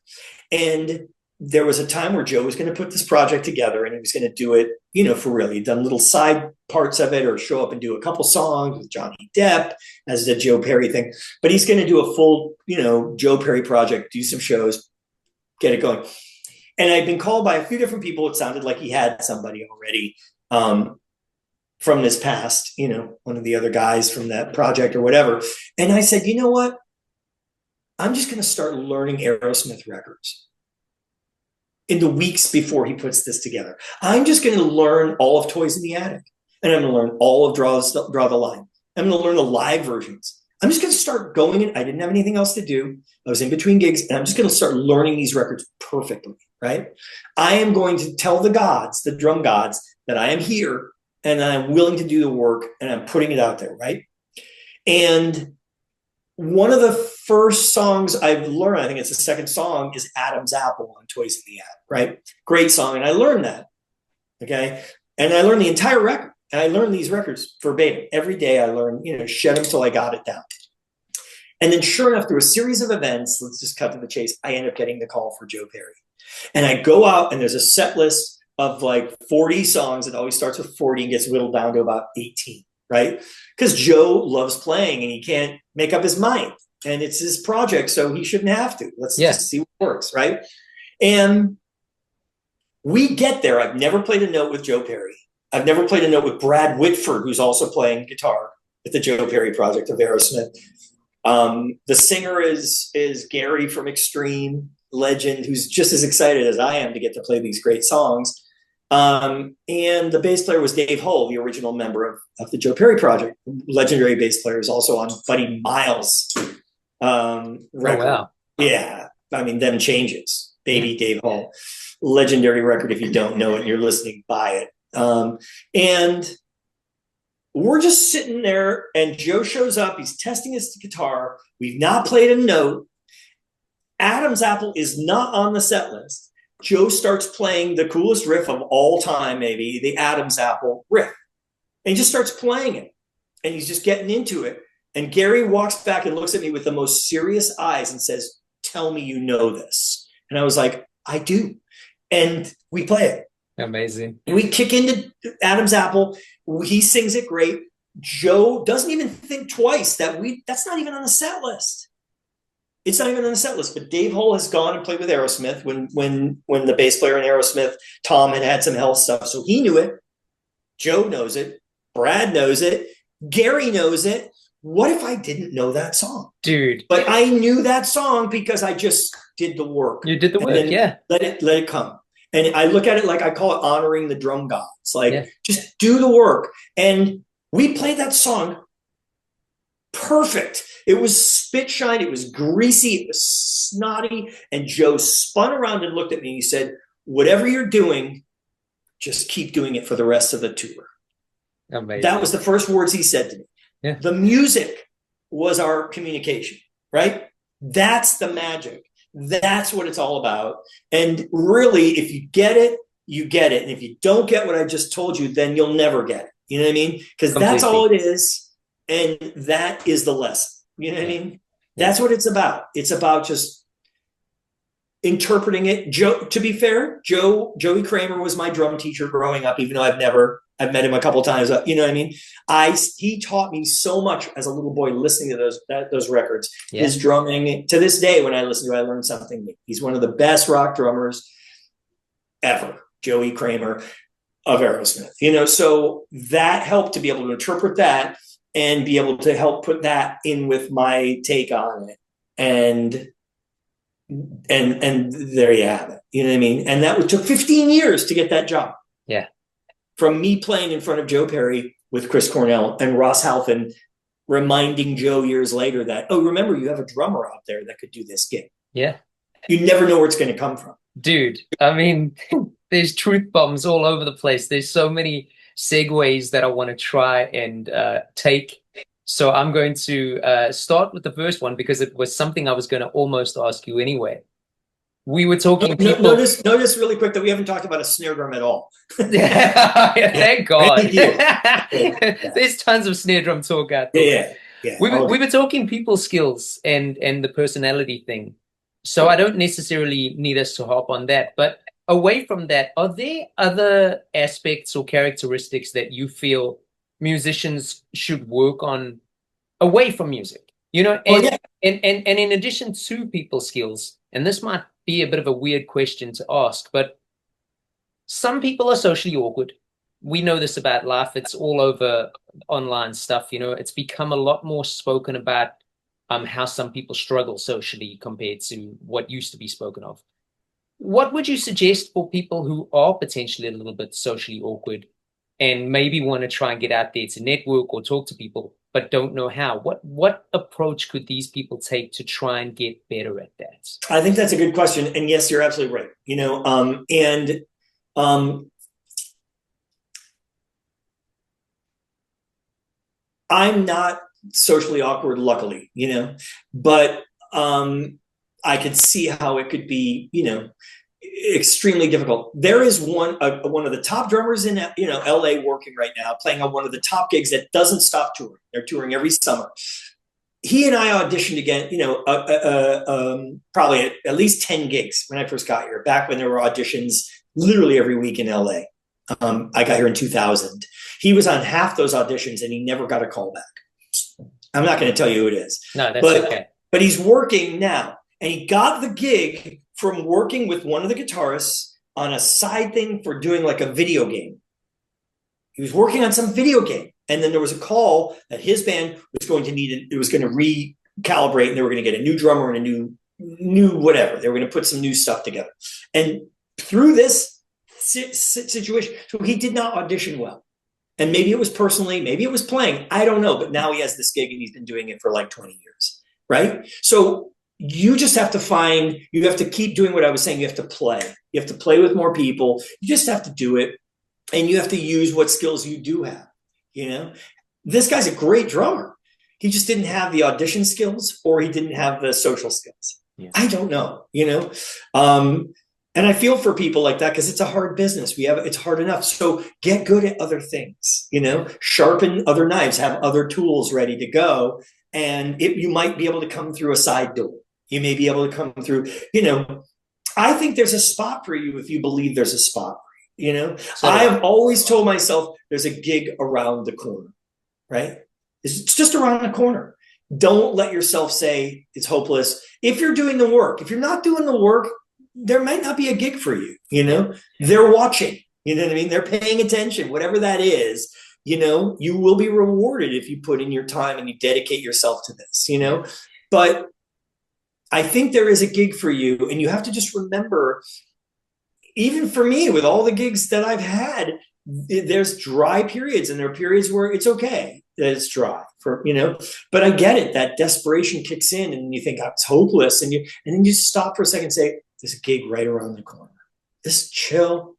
And there was a time where Joe was going to put this project together, and he was going to do it, for real. He'd done little side parts of it or show up and do a couple songs with Johnny Depp as the Joe Perry thing. But he's going to do a full, Joe Perry project, do some shows, get it going. And I'd been called by a few different people. It sounded like he had somebody already from his past, one of the other guys from that project or whatever. And I said, you know what? I'm just going to start learning Aerosmith records in the weeks before he puts this together. I'm just going to learn all of Toys in the Attic, and I'm going to learn all of Draw the Line. I'm going to learn the live versions. I'm just going to start going in. I didn't have anything else to do. I was in between gigs, and I'm just going to start learning these records perfectly, right? I am going to tell the gods, the drum gods, that I am here and that I'm willing to do the work, and I'm putting it out there, right? And one of the first songs I've learned, I think it's the second song, is Adam's Apple on Toys in the Attic, right? Great song. And I learned that, okay? And I learned the entire record. And I learned these records verbatim. Every day I learned, shed them till I got it down. And then sure enough, through a series of events, let's just cut to the chase, I end up getting the call for Joe Perry. And I go out, and there's a set list of like 40 songs. It always starts with 40 and gets whittled down to about 18. Right? Because Joe loves playing and he can't make up his mind. And it's his project, so he shouldn't have to. Let's just see what works, right? And we get there. I've never played a note with Joe Perry. I've never played a note with Brad Whitford, who's also playing guitar at the Joe Perry project of Aerosmith. The singer is Gary from Extreme, legend, who's just as excited as I am to get to play these great songs. And the bass player was Dave Hull, the original member of the Joe Perry project. Legendary bass player, is also on Buddy Miles' record. Oh, wow. Yeah. I mean, Them Changes, baby Dave Hull. Legendary record. If you don't know it and you're listening, buy it. And we're just sitting there, and Joe shows up. He's testing his guitar. We've not played a note. Adam's Apple is not on the set list. Joe starts playing the coolest riff of all time, maybe, the Adam's Apple riff. And he just starts playing it. And he's just getting into it. And Gary walks back and looks at me with the most serious eyes and says, tell me you know this. And I was like, I do. And we play it. Amazing. And we kick into Adam's Apple. He sings it great. Joe doesn't even think twice that's not even on the set list. It's not even on the set list, but Dave Hull has gone and played with Aerosmith when the bass player in Aerosmith, Tom, had some health stuff. So he knew it. Joe knows it. Brad knows it. Gary knows it. What if I didn't know that song? Dude. But I knew that song because I just did the work. You did the work, yeah. Let it come. And I look at it like I call it honoring the drum gods. Like, just do the work. And we played that song perfect. It was spit shine. It was greasy. It was snotty. And Joe spun around and looked at me and he said, whatever you're doing, just keep doing it for the rest of the tour. Amazing. That was the first words he said to me. Yeah. The music was our communication, right? That's the magic. That's what it's all about. And really, if you get it, you get it. And if you don't get what I just told you, then you'll never get it. You know what I mean? Because that's all it is. And that is the lesson. You know what I mean? That's what it's about. It's about just interpreting it. Joe, to be fair, Joey Kramer was my drum teacher growing up, even though I've met him a couple times. You know what I mean? He taught me so much as a little boy listening to those records. Yeah. His drumming, to this day, when I listen to it, I learn something new. He's one of the best rock drummers ever, Joey Kramer of Aerosmith. You know, so that helped to be able to interpret that and be able to help put that in with my take on it. And there you have it. You know what I mean? And that took 15 years to get that job. Yeah. From me playing in front of Joe Perry with Chris Cornell and Ross Halfin reminding Joe years later that, oh, remember, you have a drummer out there that could do this gig. Yeah. You never know where it's going to come from. Dude, I mean, there's truth bombs all over the place. There's so many segues that I want to try and take. So I'm going to start with the first one because it was something I was going to almost ask you anyway. We were talking. Notice really quick that we haven't talked about a snare drum at all. Thank God. There's tons of snare drum talk out there. Yeah. We were talking people skills and the personality thing. So I don't necessarily need us to hop on that. But away from that, are there other aspects or characteristics that you feel musicians should work on away from music? You know, and in addition to people skills, and this might be a bit of a weird question to ask, but some people are socially awkward. We know this about life. It's all over online stuff. You know, it's become a lot more spoken about how some people struggle socially compared to what used to be spoken of. What would you suggest for people who are potentially a little bit socially awkward and maybe want to try and get out there to network or talk to people, but don't know how? What approach could these people take to try and get better at that? I think that's a good question. And yes, you're absolutely right. You know, I'm not socially awkward, luckily, you know, but I could see how it could be, you know, extremely difficult. There is one of the top drummers in LA working right now, playing on one of the top gigs that doesn't stop touring. They're touring every summer. He and I auditioned again, you know, probably at least 10 gigs when I first got here, back when there were auditions literally every week in LA. I got here in 2000. He was on half those auditions and he never got a call back. I'm not going to tell you who it is. No, that's okay. But he's working now, and he got the gig from working with one of the guitarists on a side thing for doing like a video game. He was working on some video game, and then there was a call that his band was going to need. It was going to recalibrate, and they were going to get a new drummer and a new whatever. They were going to put some new stuff together. And through this situation, so he did not audition well. And maybe it was personally, maybe it was playing. I don't know. But now he has this gig and he's been doing it for like 20 years. Right. So you just have to you have to keep doing what I was saying. You have to play. You have to play with more people. You just have to do it. And you have to use what skills you do have. You know, this guy's a great drummer. He just didn't have the audition skills or he didn't have the social skills. Yeah. I don't know, you know. And I feel for people like that because it's a hard business. It's hard enough. So get good at other things, you know, sharpen other knives, have other tools ready to go. And you might be able to come through a side door. You may be able to come through, you know, I think there's a spot for you if you believe there's a spot for you, you know. So, I have always told myself there's a gig around the corner, right? It's just around the corner. Don't let yourself say it's hopeless. If you're doing the work, if you're not doing the work, there might not be a gig for you, you know. They're watching, you know what I mean? They're paying attention, whatever that is, you know. You will be rewarded if you put in your time and you dedicate yourself to this, you know. But I think there is a gig for you, and you have to just remember, even for me, with all the gigs that I've had, there's dry periods, and there are periods where it's okay that it's dry, for you know. But I get it, that desperation kicks in and you think, oh, it's hopeless, and then you stop for a second and say, there's a gig right around the corner. Just chill,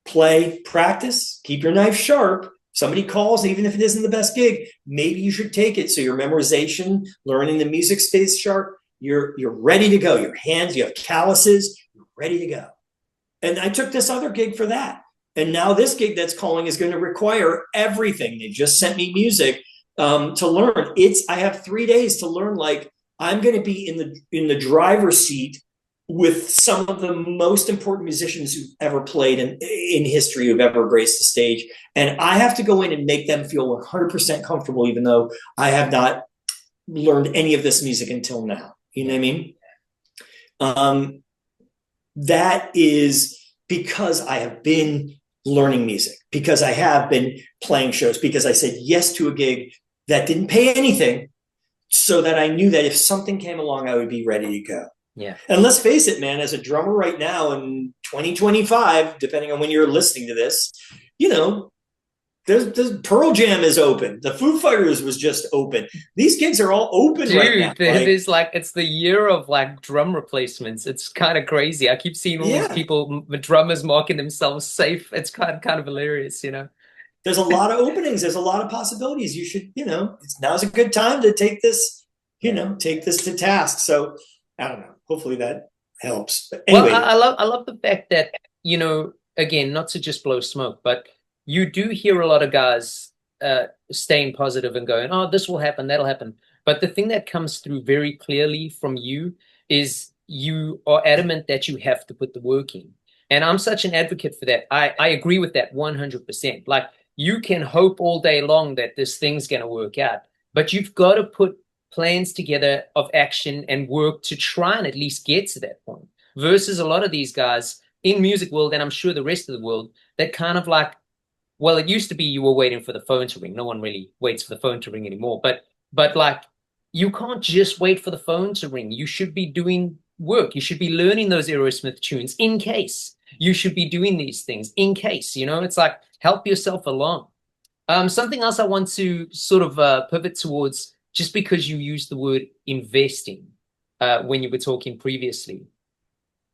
play, practice, keep your knife sharp. Somebody calls, even if it isn't the best gig, maybe you should take it. So your memorization, learning the music stays sharp. You're ready to go. Your hands, you have calluses, you're ready to go. And I took this other gig for that. And now this gig that's calling is going to require everything. They just sent me music to learn. I have 3 days to learn. Like, I'm going to be in the driver's seat with some of the most important musicians who've ever played in history, who've ever graced the stage. And I have to go in and make them feel 100% comfortable, even though I have not learned any of this music until now. You know what I mean? That is because I have been learning music, because I have been playing shows, because I said yes to a gig that didn't pay anything, so that I knew that if something came along, I would be ready to go. Yeah. And let's face it, man, as a drummer right now in 2025, depending on when you're listening to this, you know, there's Pearl Jam is open. The Foo Fighters was just open. These gigs are all open right now. Dude, there's like, it's the year of like drum replacements. It's kind of crazy. I keep seeing all these people, the drummers marking themselves safe. It's kind of hilarious, you know? There's a lot of openings. There's a lot of possibilities. You should, you know, now's a good time to take this, you know, take this to task. So I don't know. Hopefully that helps. But anyway. Well, I love the fact that, you know, again, not to just blow smoke, but you do hear a lot of guys staying positive and going, oh, this will happen, that'll happen. But the thing that comes through very clearly from you is you are adamant that you have to put the work in. And I'm such an advocate for that. I agree with that 100%. Like, you can hope all day long that this thing's going to work out, but you've got to put plans together of action and work to try and at least get to that point, versus a lot of these guys in music world, and I'm sure the rest of the world, that kind of like, well, it used to be you were waiting for the phone to ring. No one really waits for the phone to ring anymore. But like, you can't just wait for the phone to ring. You should be doing work. You should be learning those Aerosmith tunes in case. You should be doing these things in case, you know, it's like, help yourself along. Something else I want to sort of pivot towards, just because you used the word investing when you were talking previously.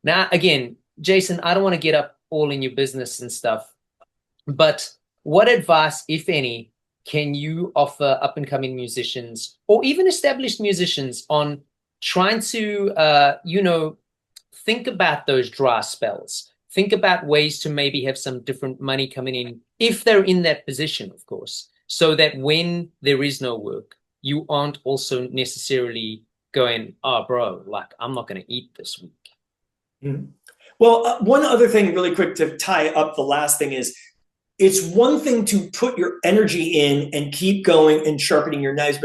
Now, again, Jason, I don't want to get up all in your business and stuff, but what advice, if any, can you offer up-and-coming musicians or even established musicians on trying to, you know, think about those dry spells? Think about ways to maybe have some different money coming in, if they're in that position, of course, so that when there is no work, you aren't also necessarily going, oh, bro, like, I'm not going to eat this week. Mm-hmm. Well, one other thing really quick to tie up the last thing is, it's one thing to put your energy in and keep going and sharpening your knives,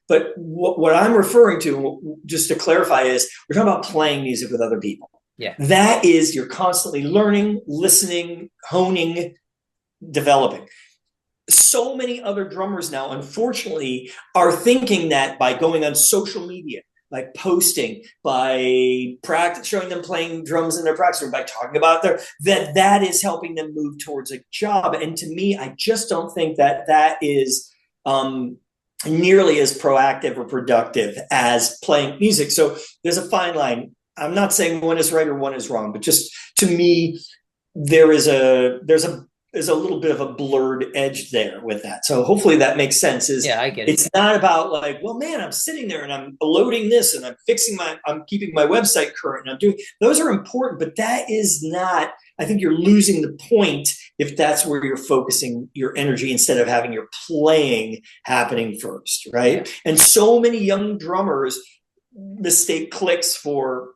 but what I'm referring to, just to clarify, is we're talking about playing music with other people. Yeah. That is, you're constantly learning, listening, honing, developing. So many other drummers now, unfortunately, are thinking that by going on social media, like posting, by practice, showing them playing drums in their practice, or by talking about that is helping them move towards a job. And to me, I just don't think that is nearly as proactive or productive as playing music. So there's a fine line. I'm not saying one is right or one is wrong, but just to me, there's a little bit of a blurred edge there with that. So hopefully that makes sense. Yeah, I get it. It's not about like, well, man, I'm sitting there and I'm loading this and I'm keeping my website current and I'm doing, those are important, but that is not, I think you're losing the point if that's where you're focusing your energy instead of having your playing happening first, right? Yeah. And so many young drummers mistake clicks for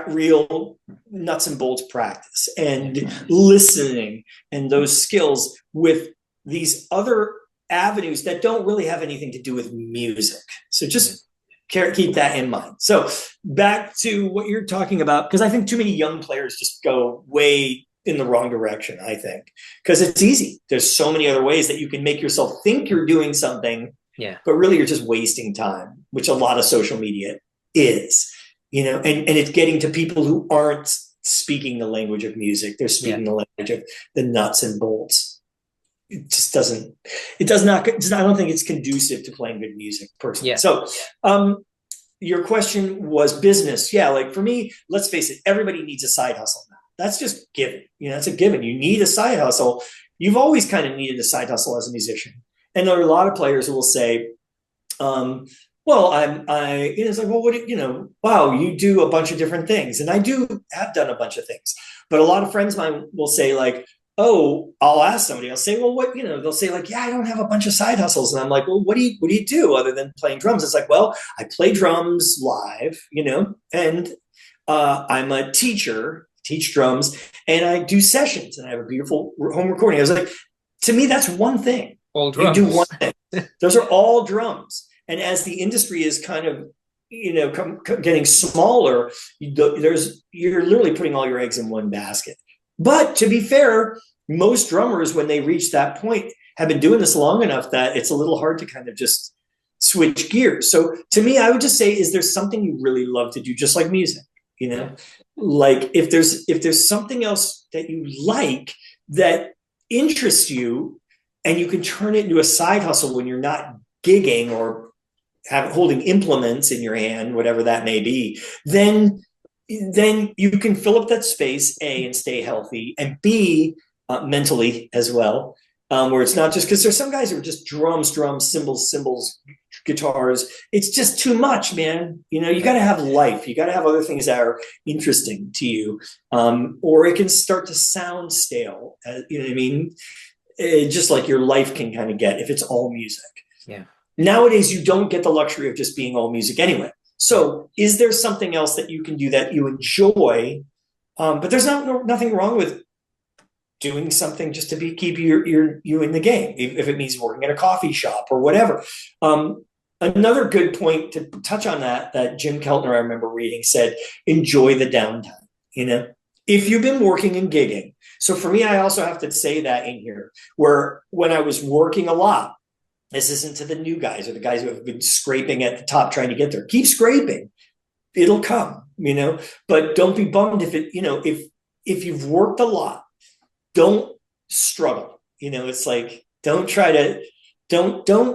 real nuts and bolts practice and listening and those skills with these other avenues that don't really have anything to do with music. So just keep that in mind. So back to what you're talking about, because I think too many young players just go way in the wrong direction, I think, because it's easy. There's so many other ways that you can make yourself think you're doing something, but really you're just wasting time, which a lot of social media is. You know, and it's getting to people who aren't speaking the language of music. They're speaking the language of the nuts and bolts. It just doesn't, I don't think it's conducive to playing good music personally. Yeah. So your question was business. Yeah, like for me, let's face it, everybody needs a side hustle now. That's just given. You know, it's a given. You need a side hustle. You've always kind of needed a side hustle as a musician. And there are a lot of players who will say, well, it's like, well, wow, you do a bunch of different things. And I have done a bunch of things. But a lot of friends of mine will say like, oh, I'll ask somebody, I'll say, well, what, they'll say like, yeah, I don't have a bunch of side hustles. And I'm like, well, what do you do other than playing drums? It's like, well, I play drums live, and I'm a teacher, teach drums, and I do sessions, and I have a beautiful home recording. I was like, to me, that's one thing. All You do one drums. thing. Those are all drums. And as the industry is kind of, getting smaller, you're literally putting all your eggs in one basket. But to be fair, most drummers, when they reach that point, have been doing this long enough that it's a little hard to kind of just switch gears. So to me, I would just say, is there something you really love to do, just like music? Like if there's something else that you like that interests you, and you can turn it into a side hustle when you're not gigging or holding implements in your hand, whatever that may be, then you can fill up that space, A, and stay healthy, and B, mentally as well, where it's not just, because there's some guys who are just drums, cymbals, guitars. It's just too much, man. You got to have life. You got to have other things that are interesting to you, or it can start to sound stale. You know what I mean? Just like your life can kind of get if it's all music. Yeah. Nowadays, you don't get the luxury of just being all music anyway. So is there something else that you can do that you enjoy? But there's nothing wrong with doing something just to keep you in the game, if it means working at a coffee shop or whatever. Another good point to touch on that Jim Keltner, I remember reading, said, enjoy the downtime. If you've been working and gigging. So for me, I also have to say that in here, where when I was working a lot, this isn't to the new guys or the guys who have been scraping at the top trying to get there. Keep scraping. It'll come, but don't be bummed if you've worked a lot, don't struggle. It's like, don't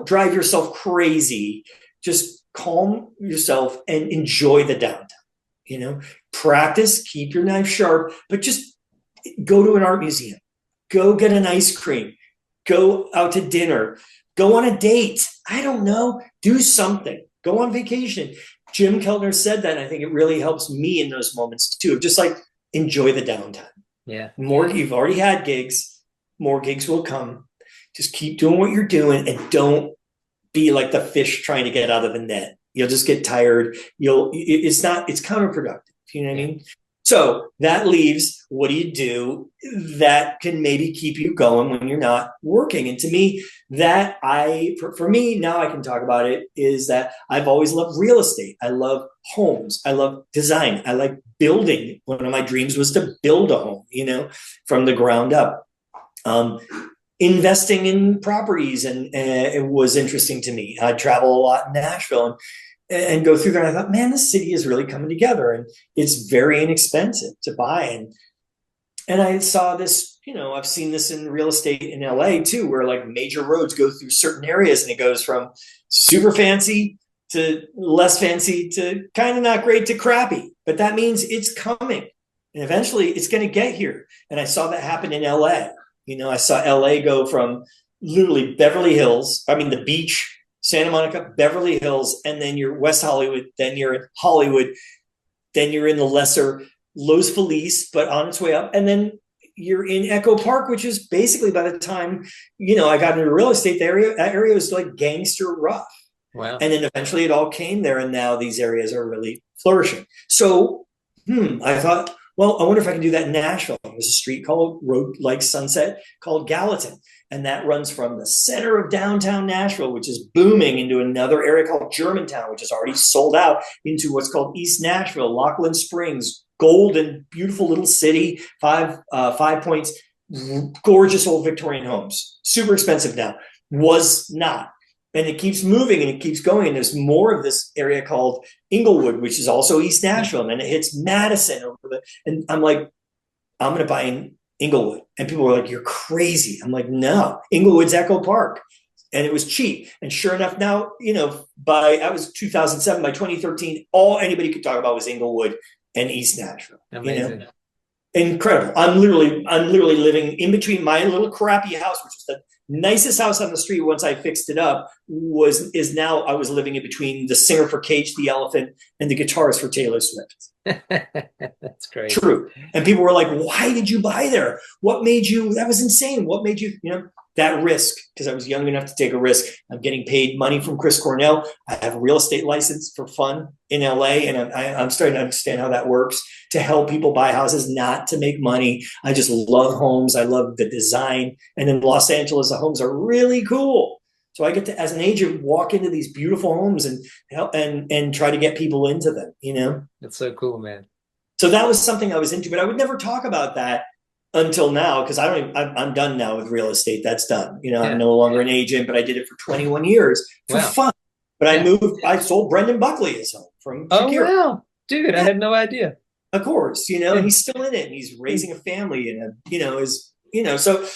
drive yourself crazy. Just calm yourself and enjoy the downtime. Practice, keep your knife sharp, but just go to an art museum, go get an ice cream, go out to dinner, go on a date. I don't know, do something, go on vacation. Jim Keltner said that, and I think it really helps me in those moments too, just like enjoy the downtime. Yeah. You've already had gigs, more gigs will come. Just keep doing what you're doing and don't be like the fish trying to get out of the net. You'll just get tired. It's counterproductive. You know what I mean? So that leaves, what do you do that can maybe keep you going when you're not working? And to me, for me, now I can talk about it, is that I've always loved real estate. I love homes. I love design. I like building. One of my dreams was to build a home, from the ground up. Investing in properties, and it was interesting to me. I travel a lot in Nashville and go through there. And I thought, man, this city is really coming together, and it's very inexpensive to buy. And I saw this, I've seen this in real estate in LA too, where like major roads go through certain areas, and it goes from super fancy to less fancy to kind of not great to crappy. But that means it's coming, and eventually it's going to get here. And I saw that happen in LA. I saw LA go from literally Beverly Hills, the beach, Santa Monica, Beverly Hills, and then you're West Hollywood, then you're in Hollywood, then you're in the lesser Los Feliz, but on its way up. And then you're in Echo Park, which is basically, by the time, I got into real estate, that area was like gangster rough. Wow. And then eventually it all came there, and now these areas are really flourishing. So I thought, well, I wonder if I can do that in Nashville. There's a street road like Sunset called Gallatin. And that runs from the center of downtown Nashville, which is booming, into another area called Germantown, which is already sold out, into what's called East Nashville, Lachlan Springs, golden, beautiful little city, 5 Points, gorgeous old Victorian homes, super expensive now, was not. And it keeps moving and it keeps going. And there's more of this area called Inglewood, which is also East Nashville. And then it hits Madison and I'm like, I'm going to buy in Inglewood. And people were like, you're crazy. I'm like, no, Inglewood's Echo Park. And it was cheap. And sure enough, now, that was 2007, by 2013, all anybody could talk about was Inglewood and East Nashville. Amazing. Incredible. I'm literally living in between my little crappy house, which was the nicest house on the street once I fixed it up, now I was living in between the singer for Cage the Elephant and the guitarist for Taylor Swift. That's great. True. And people were like, why did you buy there? What made you, that was insane. What made you, that risk, because I was young enough to take a risk. I'm getting paid money from Chris Cornell. I have a real estate license for fun in LA, and I'm starting to understand how that works to help people buy houses, not to make money. I just love homes. I love the design. And in Los Angeles, the homes are really cool. So I get to, as an agent, walk into these beautiful homes and help and try to get people into them, you know? That's so cool, man. So that was something I was into, but I would never talk about that until now, because I'm done now with real estate. That's done. You know, I'm no longer an agent, but I did it for 21 years for fun. But I sold Brendan Buckley his home from Shakira. Oh, wow. Dude, I had no idea. Of course, you know, and he's still in it, and he's raising a family, and so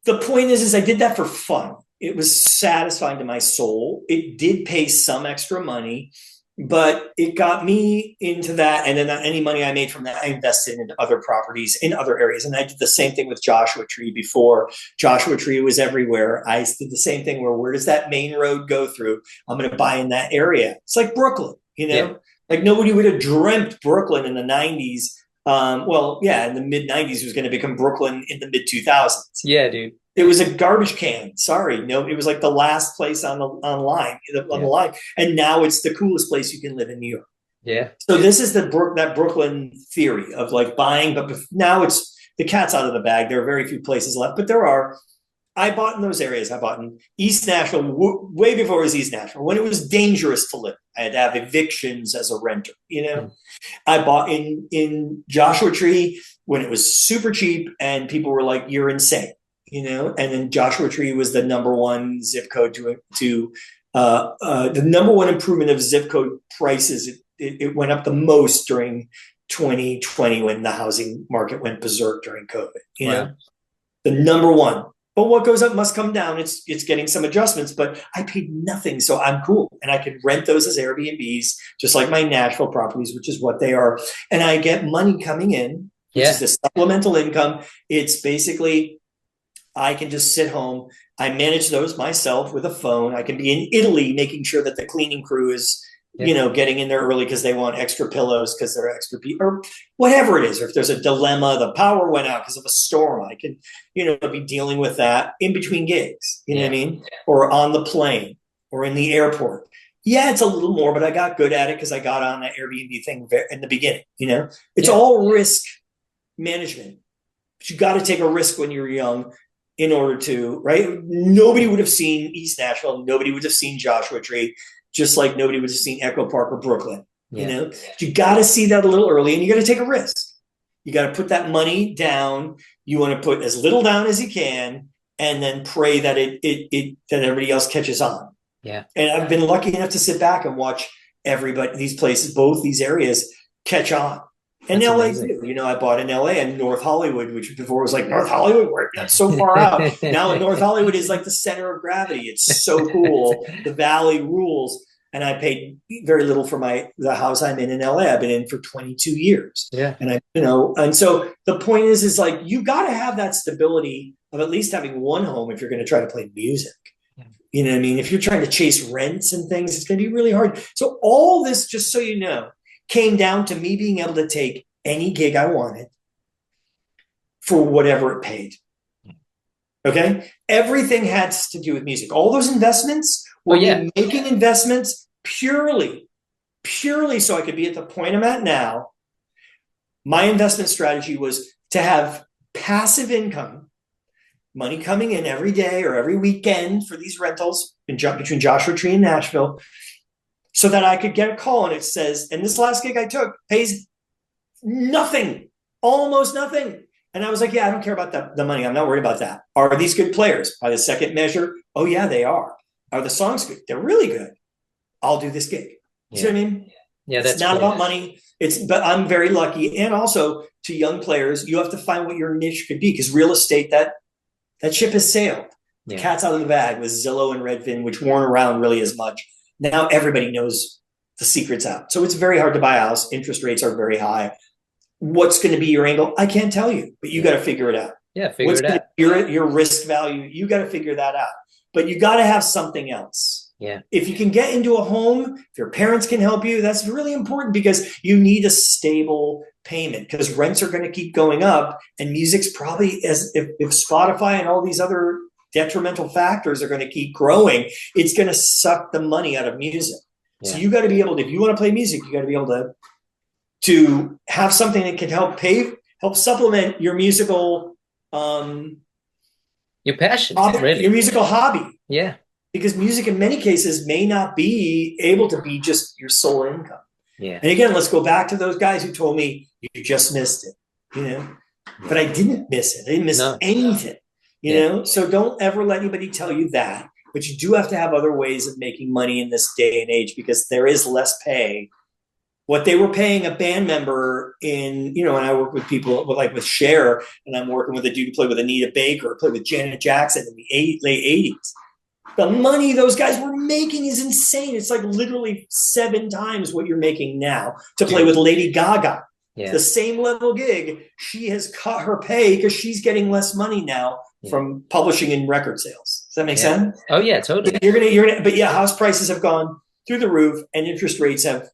the point is I did that for fun. It was satisfying to my soul. It did pay some extra money, but it got me into that. And then any money I made from that, I invested into other properties in other areas. And I did the same thing with Joshua Tree before. Joshua Tree was everywhere. I did the same thing where does that main road go through? I'm going to buy in that area. It's like Brooklyn, you know? Yeah. Like nobody would have dreamt Brooklyn in the 90s. In the mid 90s, it was going to become Brooklyn in the mid 2000s. Yeah, dude. It was a garbage can. Sorry. No, it was like the last place on the line. And now it's the coolest place you can live in New York. Yeah. So this is that Brooklyn theory of like buying, but now it's the cat's out of the bag. There are very few places left, but there are. I bought in those areas. I bought in East Nashville way before it was East Nashville, when it was dangerous to live. I had to have evictions as a renter, you know. I bought in Joshua Tree when it was super cheap and people were like, you're insane, you know. And then Joshua Tree was the number one zip code to the number one improvement of zip code prices. It went up the most during 2020 when the housing market went berserk during COVID, you know, the number one. But what goes up must come down. It's getting some adjustments, but I paid nothing, so I'm cool. And I can rent those as Airbnbs, just like my Nashville properties, which is what they are. And I get money coming in, which is the supplemental income. It's basically, I can just sit home. I manage those myself with a phone. I can be in Italy making sure that the cleaning crew is, you know, getting in there early because they want extra pillows because they're extra people or whatever it is. Or if there's a dilemma, the power went out because of a storm, I can, you know, be dealing with that in between gigs, you know what I mean? Or on the plane or in the airport. Yeah, it's a little more, but I got good at it because I got on that Airbnb thing in the beginning, you know? It's all risk management. But you got to take a risk when you're young in order to, right? Nobody would have seen East Nashville. Nobody would have seen Joshua Tree. Just like nobody would have seen Echo Park or Brooklyn, you know? You got to see that a little early, and you got to take a risk. You got to put that money down. You want to put as little down as you can, and then pray that that everybody else catches on. Yeah. And I've been lucky enough to sit back and watch everybody, these places, both these areas, catch on. And That's LA amazing. too. You know, I bought in LA and North Hollywood, which before was like North Hollywood, that's so far out. Now North Hollywood is like the center of gravity. It's so cool. The valley rules. And I paid very little for the house I'm in LA. I've been in for 22 years. Yeah. And and so the point is like, you got to have that stability of at least having one home if you're going to try to play music. Yeah. You know what I mean? If you're trying to chase rents and things, it's going to be really hard. So all this, just so you know, came down to me being able to take any gig I wanted for whatever it paid. Okay? Everything has to do with music. All those investments were making investments purely so I could be at the point I'm at now. My investment strategy was to have passive income, money coming in every day or every weekend for these rentals between Joshua Tree and Nashville, so that I could get a call and it says, and this last gig I took pays nothing, almost nothing. And I was like, yeah, I don't care about the money. I'm not worried about that. Are these good players? By the second measure, oh yeah, they are. Are the songs good? They're really good. I'll do this gig. You see what I mean? Yeah, that's it's not about money. But I'm very lucky. And also to young players, you have to find what your niche could be, because real estate, that ship has sailed. The cat's out of the bag with Zillow and Redfin, which weren't around really as much. Now everybody knows the secret's out. So it's very hard to buy a house. Interest rates are very high. What's going to be your angle? I can't tell you, but you got to figure it out. Yeah, figure it out. Your risk value, you got to figure that out. But you got to have something else. Yeah. If you can get into a home, if your parents can help you, that's really important because you need a stable payment because rents are going to keep going up and music's probably if Spotify and all these other detrimental factors are going to keep growing, it's going to suck the money out of music. Yeah. So you got to be able to, if you want to play music, you got to be able to have something that can help supplement your musical, your passion, really. Your musical hobby. Yeah. Because music in many cases may not be able to be just your sole income. Yeah. And again, let's go back to those guys who told me you just missed it, Yeah. But I didn't miss it. I didn't miss anything, you know? So don't ever let anybody tell you that. But you do have to have other ways of making money in this day and age because there is less pay. What they were paying a band member in, and I work with people with Cher, and I'm working with a dude who played with Anita Baker, played with Janet Jackson in the late 80s. The money those guys were making is insane. It's like literally 7 times what you're making now to play with Lady Gaga. Yeah. The same level gig, she has cut her pay because she's getting less money now from publishing and record sales. Does that make sense? Oh yeah, totally. But house prices have gone through the roof and interest rates have,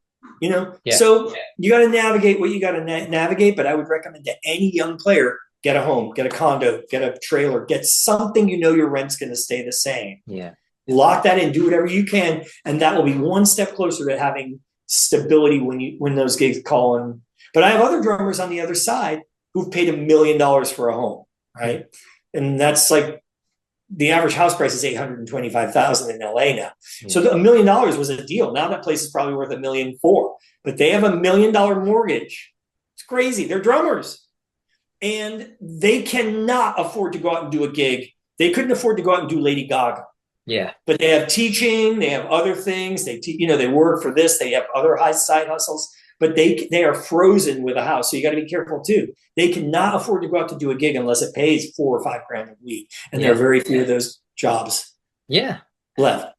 So you got to navigate what you got to navigate. But I would recommend to any young player, get a home, get a condo, get a trailer, get something your rent's going to stay the same. Yeah. Lock that in, do whatever you can, and that will be one step closer to having stability when those gigs call in. But I have other drummers on the other side who've paid $1 million for a home, right? And that's like the average house price is $825,000 in LA now. Mm-hmm. So $1 million was a deal. Now that place is probably worth $1.4 million, but they have $1 million mortgage. It's crazy. They're drummers. And they cannot afford to go out and do a gig. They couldn't afford to go out and do Lady Gaga. Yeah. But they have teaching, they have other things. They they work for this. They have other high side hustles, but they are frozen with a house. So you got to be careful too. They cannot afford to go out to do a gig unless it pays $4,000 or $5,000 a week. And there are very few of those jobs left.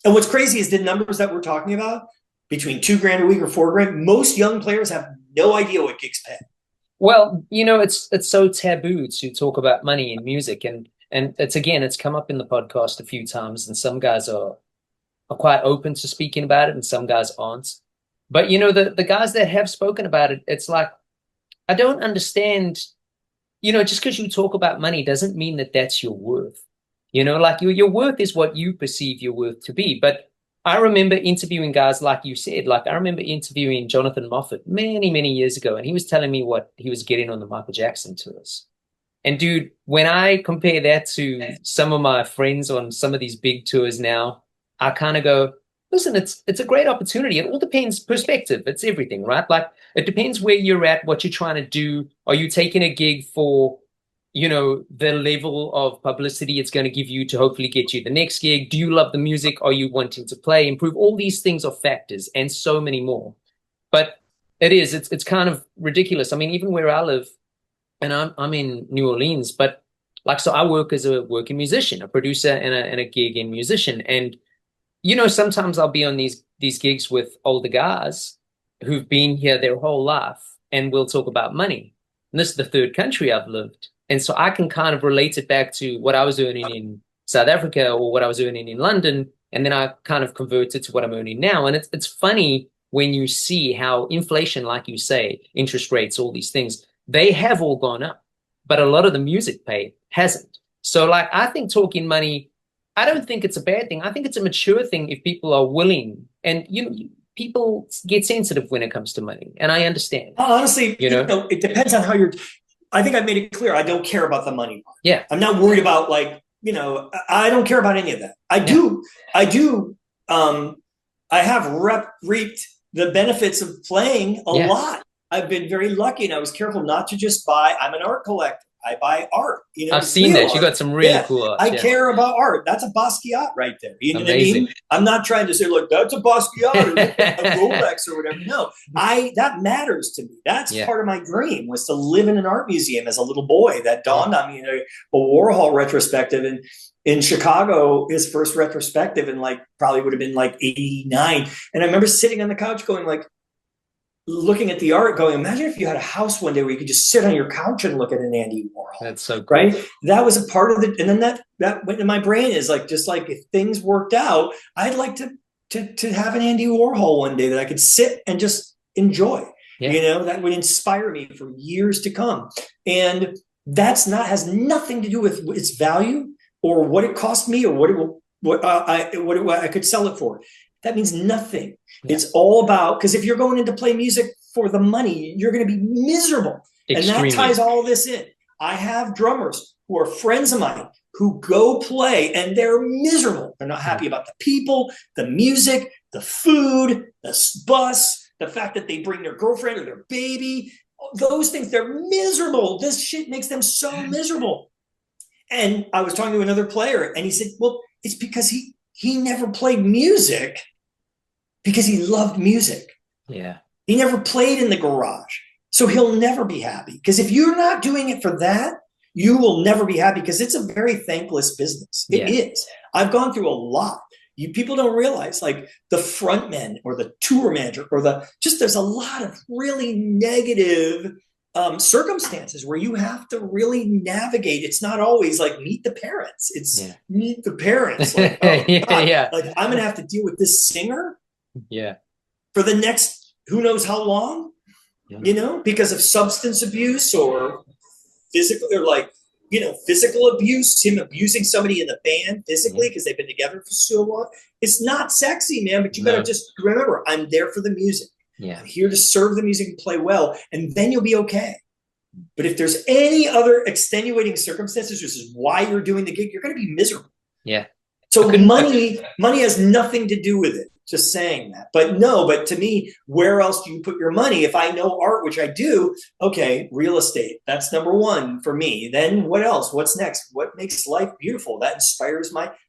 And what's crazy is the numbers that we're talking about between $2,000 a week or $4,000. Most young players have no idea what gigs pay. Well, it's so taboo to talk about money in music, and it's come up in the podcast a few times, and some guys are quite open to speaking about it, and some guys aren't. But the guys that have spoken about it, it's like I don't understand. Just because you talk about money doesn't mean that that's your worth. Like your worth is what you perceive your worth to be. But I remember interviewing guys like you said. Like I remember interviewing Jonathan Moffat many, many years ago, and he was telling me what he was getting on the Michael Jackson tours. And dude, when I compare that to some of my friends on some of these big tours now, I kind of go, listen, it's a great opportunity. It all depends perspective. It's everything, right? Like it depends where you're at, what you're trying to do. Are you taking a gig for the level of publicity it's going to give you to hopefully get you the next gig? Do you love the music? Are you wanting to play, improve? All these things are factors and so many more. But it's kind of ridiculous. I mean, even where I live, and I'm in New Orleans, but so I work as a working musician, a producer and a gig-in musician. And, sometimes I'll be on these gigs with older guys who've been here their whole life, and we'll talk about money. And this is the third country I've lived. And so I can kind of relate it back to what I was earning in South Africa or what I was earning in London. And then I kind of converted to what I'm earning now. And it's funny when you see how inflation, like you say, interest rates, all these things, they have all gone up. But a lot of the music pay hasn't. So I think talking money, I don't think it's a bad thing. I think it's a mature thing if people are willing. And, people get sensitive when it comes to money. And I understand. Honestly, it depends on how you're... I think I made it clear I don't care about the money part. Yeah. I'm not worried about I don't care about any of that. I have reaped the benefits of playing a lot. I've been very lucky, and I was careful not to just buy. I'm an art collector. I buy art. I've seen that. You got some really cool art. I care about art. That's a Basquiat right there. You know what I mean? I'm not trying to say, look, that's a Basquiat or a Rolex or whatever. No, that matters to me. That's part of my dream, was to live in an art museum as a little boy. That dawned on me in a Warhol retrospective in Chicago, his first retrospective, and probably would have been 89. And I remember sitting on the couch going looking at the art going, imagine if you had a house one day where you could just sit on your couch and look at an Andy Warhol. That's so cool. Right. That was a part of it. And then that went in my brain is like, just like if things worked out, I'd like to have an Andy Warhol one day that I could sit and just enjoy. Yeah. You know, that would inspire me for years to come. And has nothing to do with its value or what it cost me or what I could sell it for. That means nothing. Yeah. It's all about, because if you're going in to play music for the money, you're going to be miserable. Extremely. And that ties all this in. I have drummers who are friends of mine who go play and they're miserable. They're not happy about the people, the music, the food, the bus, the fact that they bring their girlfriend or their baby. Those things, they're miserable. This shit makes them so miserable. And I was talking to another player and he said, well, it's because he never played music because he loved music. Yeah. He never played in the garage. So he'll never be happy. Because if you're not doing it for that, you will never be happy because it's a very thankless business. It is. I've gone through a lot. People don't realize, like the frontman or the tour manager or there's a lot of really negative circumstances where you have to really navigate. It's not always like meet the parents. It's meet the parents. Like, like I'm going to have to deal with this singer for the next, who knows how long, you know, because of substance abuse or physical abuse, him abusing somebody in the band physically because they've been together for so long. It's not sexy, man, but you got to just remember, I'm there for the music. Yeah. I'm here to serve the music and play well, and then you'll be okay. But if there's any other extenuating circumstances, which is why you're doing the gig, you're going to be miserable. Yeah. So money has nothing to do with it. Just saying that. But to me, where else do you put your money? If I know art, which I do, okay, real estate. That's number one for me. Then what else? What's next? What makes life beautiful? That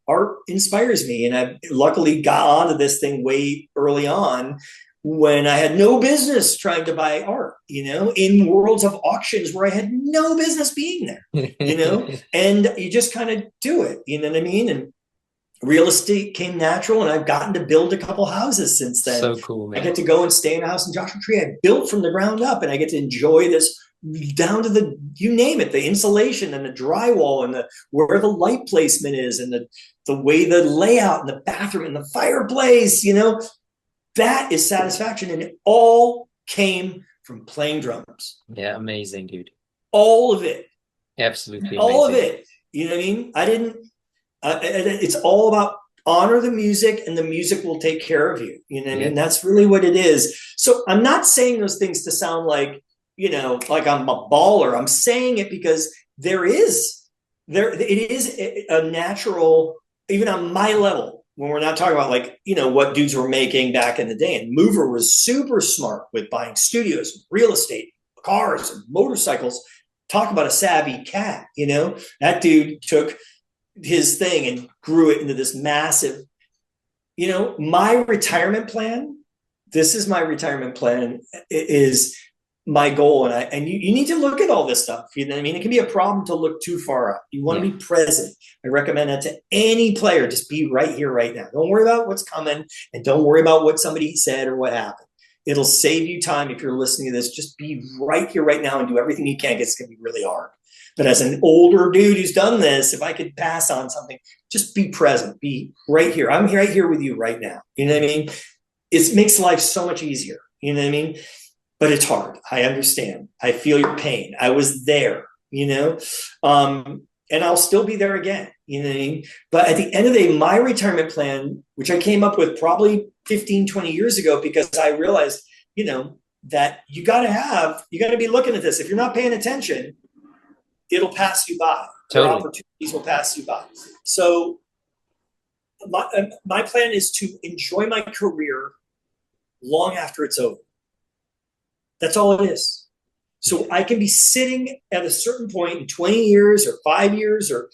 art inspires me. And I luckily got onto this thing way early on when I had no business trying to buy art, you know, in worlds of auctions where I had no business being there, you know, and you just kind of do it, you know what I mean? And real estate came natural, and I've gotten to build a couple houses since then. So cool, man. I get to go and stay in a house in Joshua Tree I built from the ground up, and I get to enjoy this down to you name it, the insulation and the drywall and where the light placement is and the way the layout and the bathroom and the fireplace, you know, that is satisfaction. And it all came from playing drums. Yeah, amazing, dude. All of it. Absolutely amazing. All of it. You know what I mean? It's all about honor the music, and the music will take care of you. You know what I mean? That's really what it is. So I'm not saying those things to sound like, you know, like I'm a baller. I'm saying it because it is a natural, even on my level, when we're not talking about like, you know, what dudes were making back in the day. And Mover was super smart with buying studios, real estate, cars, and motorcycles. Talk about a savvy cat, you know? That dude took his thing and grew it into this massive, you know, my retirement plan. This is my retirement plan, is my goal. And you need to look at all this stuff. You know what I mean? It can be a problem to look too far up. You want to be present. I recommend that to any player. Just be right here, right now. Don't worry about what's coming, and don't worry about what somebody said or what happened. It'll save you time if you're listening to this. Just be right here, right now, and do everything you can. It's going to be really hard. But as an older dude who's done this, if I could pass on something, just be present. Be right here. I'm right here with you right now. You know what I mean? It makes life so much easier. You know what I mean? But it's hard. I understand. I feel your pain. I was there, you know? And I'll still be there again. You know what I mean? But at the end of the day, my retirement plan, which I came up with probably 15, 20 years ago, because I realized, you know, that you got to be looking at this. If you're not paying attention, it'll pass you by. Totally. Opportunities will pass you by. So my plan is to enjoy my career long after it's over. That's all it is. So I can be sitting at a certain point in 20 years or 5 years or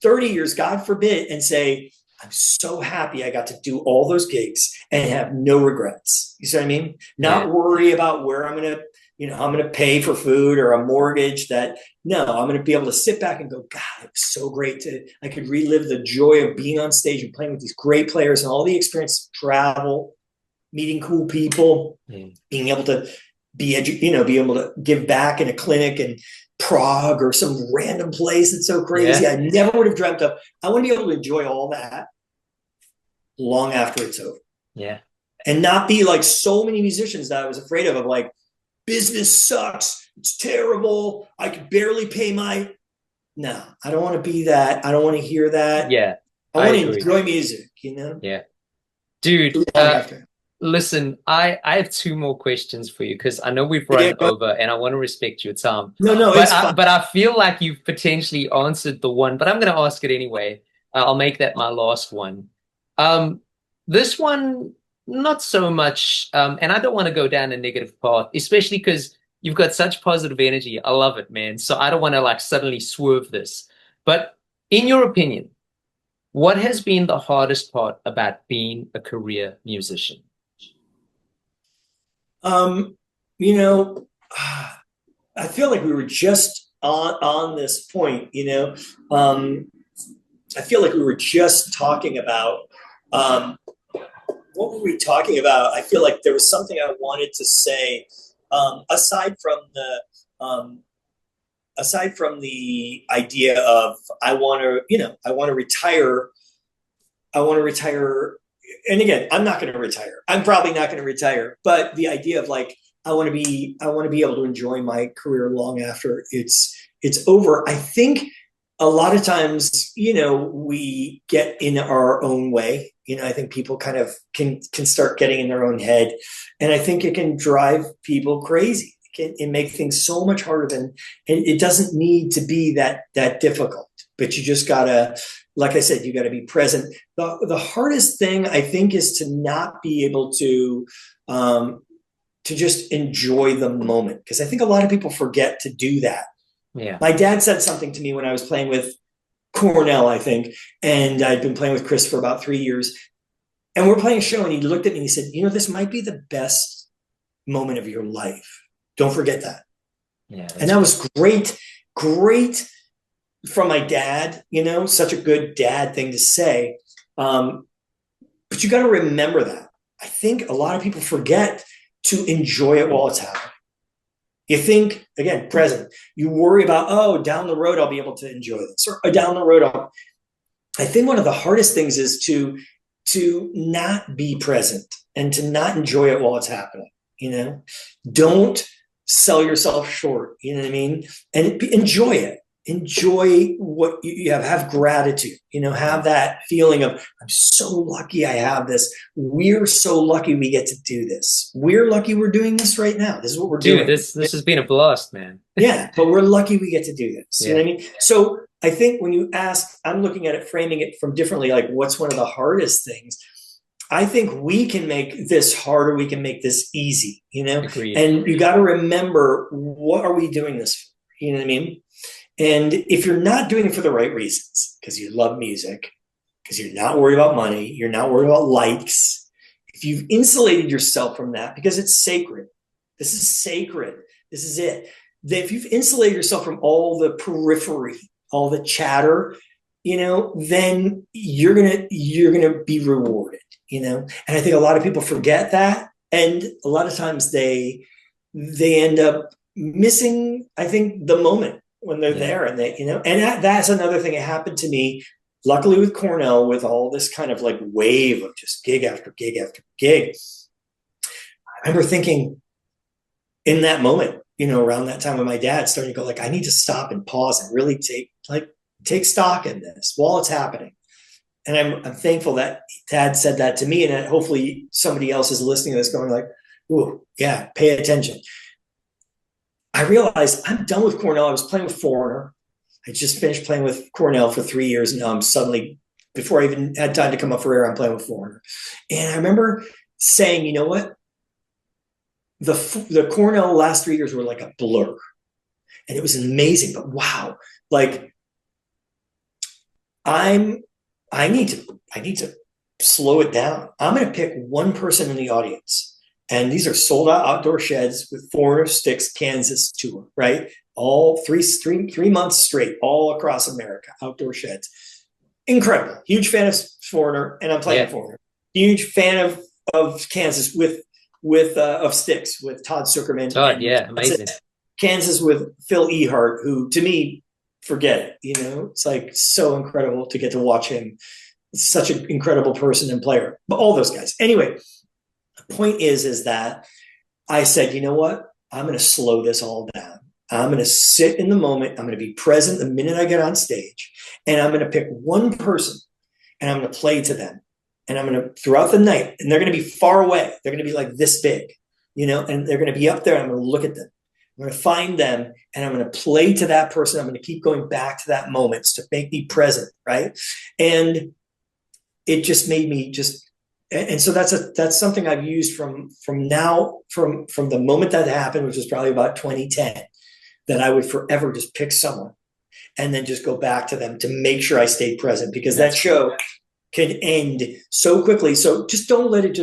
30 years, God forbid, and say, I'm so happy I got to do all those gigs and have no regrets. You see what I mean? Not worry about where I'm going to, you know, I'm going to pay for food or a mortgage. I'm going to be able to sit back and go, God, it was so great I could relive the joy of being on stage and playing with these great players and all the experience, travel, meeting cool people, being able to be able to give back in a clinic in Prague or some random place that's so crazy. I never would have dreamt of. I want to be able to enjoy all that long after it's over. Yeah. And not be like so many musicians that I was afraid of like, business sucks. It's terrible. I can barely pay my. No, I don't want to be that. I don't want to hear that. Yeah. I want to enjoy music, you know? Yeah. Dude, listen, I have two more questions for you because I know we've run over and I want to respect your time. No, but I feel like you've potentially answered the one, but I'm going to ask it anyway. I'll make that my last one. This one, not so much, and I don't want to go down a negative path, especially because you've got such positive energy. I love it, man. So I don't want to like suddenly swerve this. But in your opinion, what has been the hardest part about being a career musician? You know, I feel like we were just on this point, you know. I feel like we were just talking about what were we talking about? I feel like there was something I wanted to say aside from the idea of I want to retire. And again, I'm not going to retire. I'm probably not going to retire. But the idea of like I want to be able to enjoy my career long after it's over. I think a lot of times, you know, we get in our own way. You know, I think people kind of can start getting in their own head, and I think it can drive people crazy. It can make things so much harder than, and it doesn't need to be that difficult. But you just gotta, like I said, you gotta be present. The hardest thing I think is to not be able to just enjoy the moment, because I think a lot of people forget to do that. Yeah. My dad said something to me when I was playing with Cornell, I think, and I'd been playing with Chris for about 3 years. And we're playing a show, and he looked at me and he said, you know, this might be the best moment of your life. Don't forget that. Yeah. And that was great from my dad, you know, such a good dad thing to say. But you got to remember that. I think a lot of people forget to enjoy it while it's happening. You think, again, present. You worry about, oh, down the road, I'll be able to enjoy this. Or down the road, I think one of the hardest things is to not be present and to not enjoy it while it's happening. You know, don't sell yourself short. You know what I mean? And enjoy it. Enjoy what you have gratitude, you know, have that feeling of, I'm so lucky I have this. We're so lucky we get to do this. We're lucky we're doing this right now. This is what we're doing. This has been a blast, man. Yeah, but we're lucky we get to do this. Yeah. You know what I mean? So I think when you ask, I'm looking at it, framing it from differently, like what's one of the hardest things? I think we can make this harder. We can make this easy, you know? Agreed. And you got to remember, what are we doing this for? You know what I mean? And if you're not doing it for the right reasons, because you love music, because you're not worried about money, you're not worried about likes, if you've insulated yourself from that, because it's sacred, this is sacred, this is it. If you've insulated yourself from all the periphery, all the chatter, you know, then you're gonna be rewarded, you know. And I think a lot of people forget that, and a lot of times they end up missing, I think, the moment when they're there, and they, you know, and that's another thing that happened to me, luckily with Cornell, with all this kind of like wave of just gig after gig after gig. I remember thinking in that moment, you know, around that time when my dad started to go like, I need to stop and pause and really take stock in this while it's happening. And I'm thankful that Dad said that to me, and that hopefully somebody else is listening to this going like, ooh, yeah, pay attention. I realized I'm done with Cornell. I was playing with Foreigner. I just finished playing with Cornell for 3 years. And now I'm suddenly, before I even had time to come up for air, I'm playing with Foreigner. And I remember saying, you know what? The Cornell last 3 years were like a blur. And it was amazing. But wow, like I need to slow it down. I'm going to pick one person in the audience. And these are sold out outdoor sheds with Foreigner Sticks Kansas tour, right? All three months straight, all across America, outdoor sheds. Incredible. Huge fan of Foreigner, and I'm playing Foreigner. Huge fan of of Kansas of Styx with Todd Zuckerman. Todd, yeah, amazing. Kansas with Phil Ehart, who to me, forget it. It's like so incredible to get to watch him. Such an incredible person and player. But all those guys. Anyway, the point is that I said, you know what? I'm going to slow this all down. I'm going to sit in the moment. I'm going to be present the minute I get on stage. And I'm going to pick one person and I'm going to play to them. And I'm going to, throughout the night, and they're going to be far away. They're going to be like this big, and they're going to be up there. And I'm going to look at them. I'm going to find them and I'm going to play to that person. I'm going to keep going back to that moment to make me present. Right. And it just made me and so that's something I've used from the moment that happened, which was probably about 2010, that I would forever just pick someone and then just go back to them to make sure I stayed present, because that show can end so quickly. So just don't let it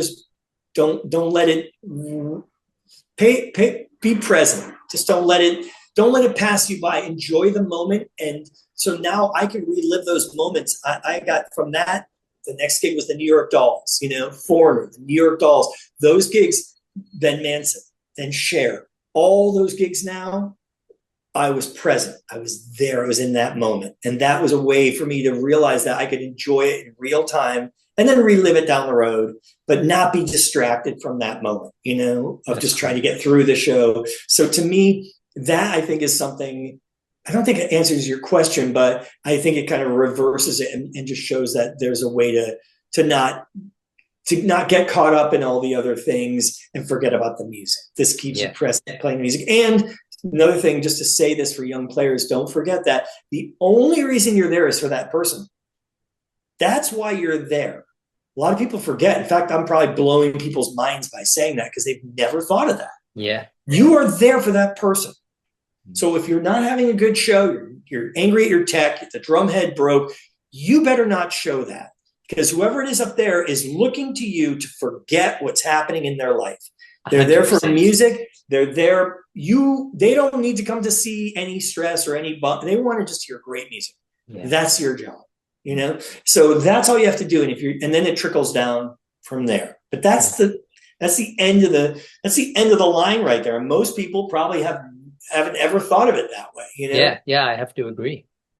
be present. Just don't let it pass you by. Enjoy the moment. And so now I can relive those moments. I got from that. The next gig was the New York Dolls, Foreigner, the New York Dolls, those gigs, then Manson, then Cher, all those gigs now, I was present. I was there. I was in that moment. And that was a way for me to realize that I could enjoy it in real time and then relive it down the road, but not be distracted from that moment, of just trying to get through the show. So to me, that I think is something, I don't think it answers your question, but I think it kind of reverses it and just shows that there's a way to not get caught up in all the other things and forget about the music. This keeps you present playing music. And another thing, just to say this for young players, don't forget that the only reason you're there is for that person. That's why you're there. A lot of people forget. In fact, I'm probably blowing people's minds by saying that because they've never thought of that. Yeah. You are there for that person. So if you're not having a good show, you're angry at your tech, the drum head broke, you better not show that, because whoever it is up there is looking to you to forget what's happening in their life. They're 100%. There for music. They're there. They don't need to come to see any stress or any bump. They want to just hear great music. Yeah. That's your job, So that's all you have to do. And then it trickles down from there. But that's the end of the line right there. And most people probably haven't ever thought of it that way, Yeah, I have to agree.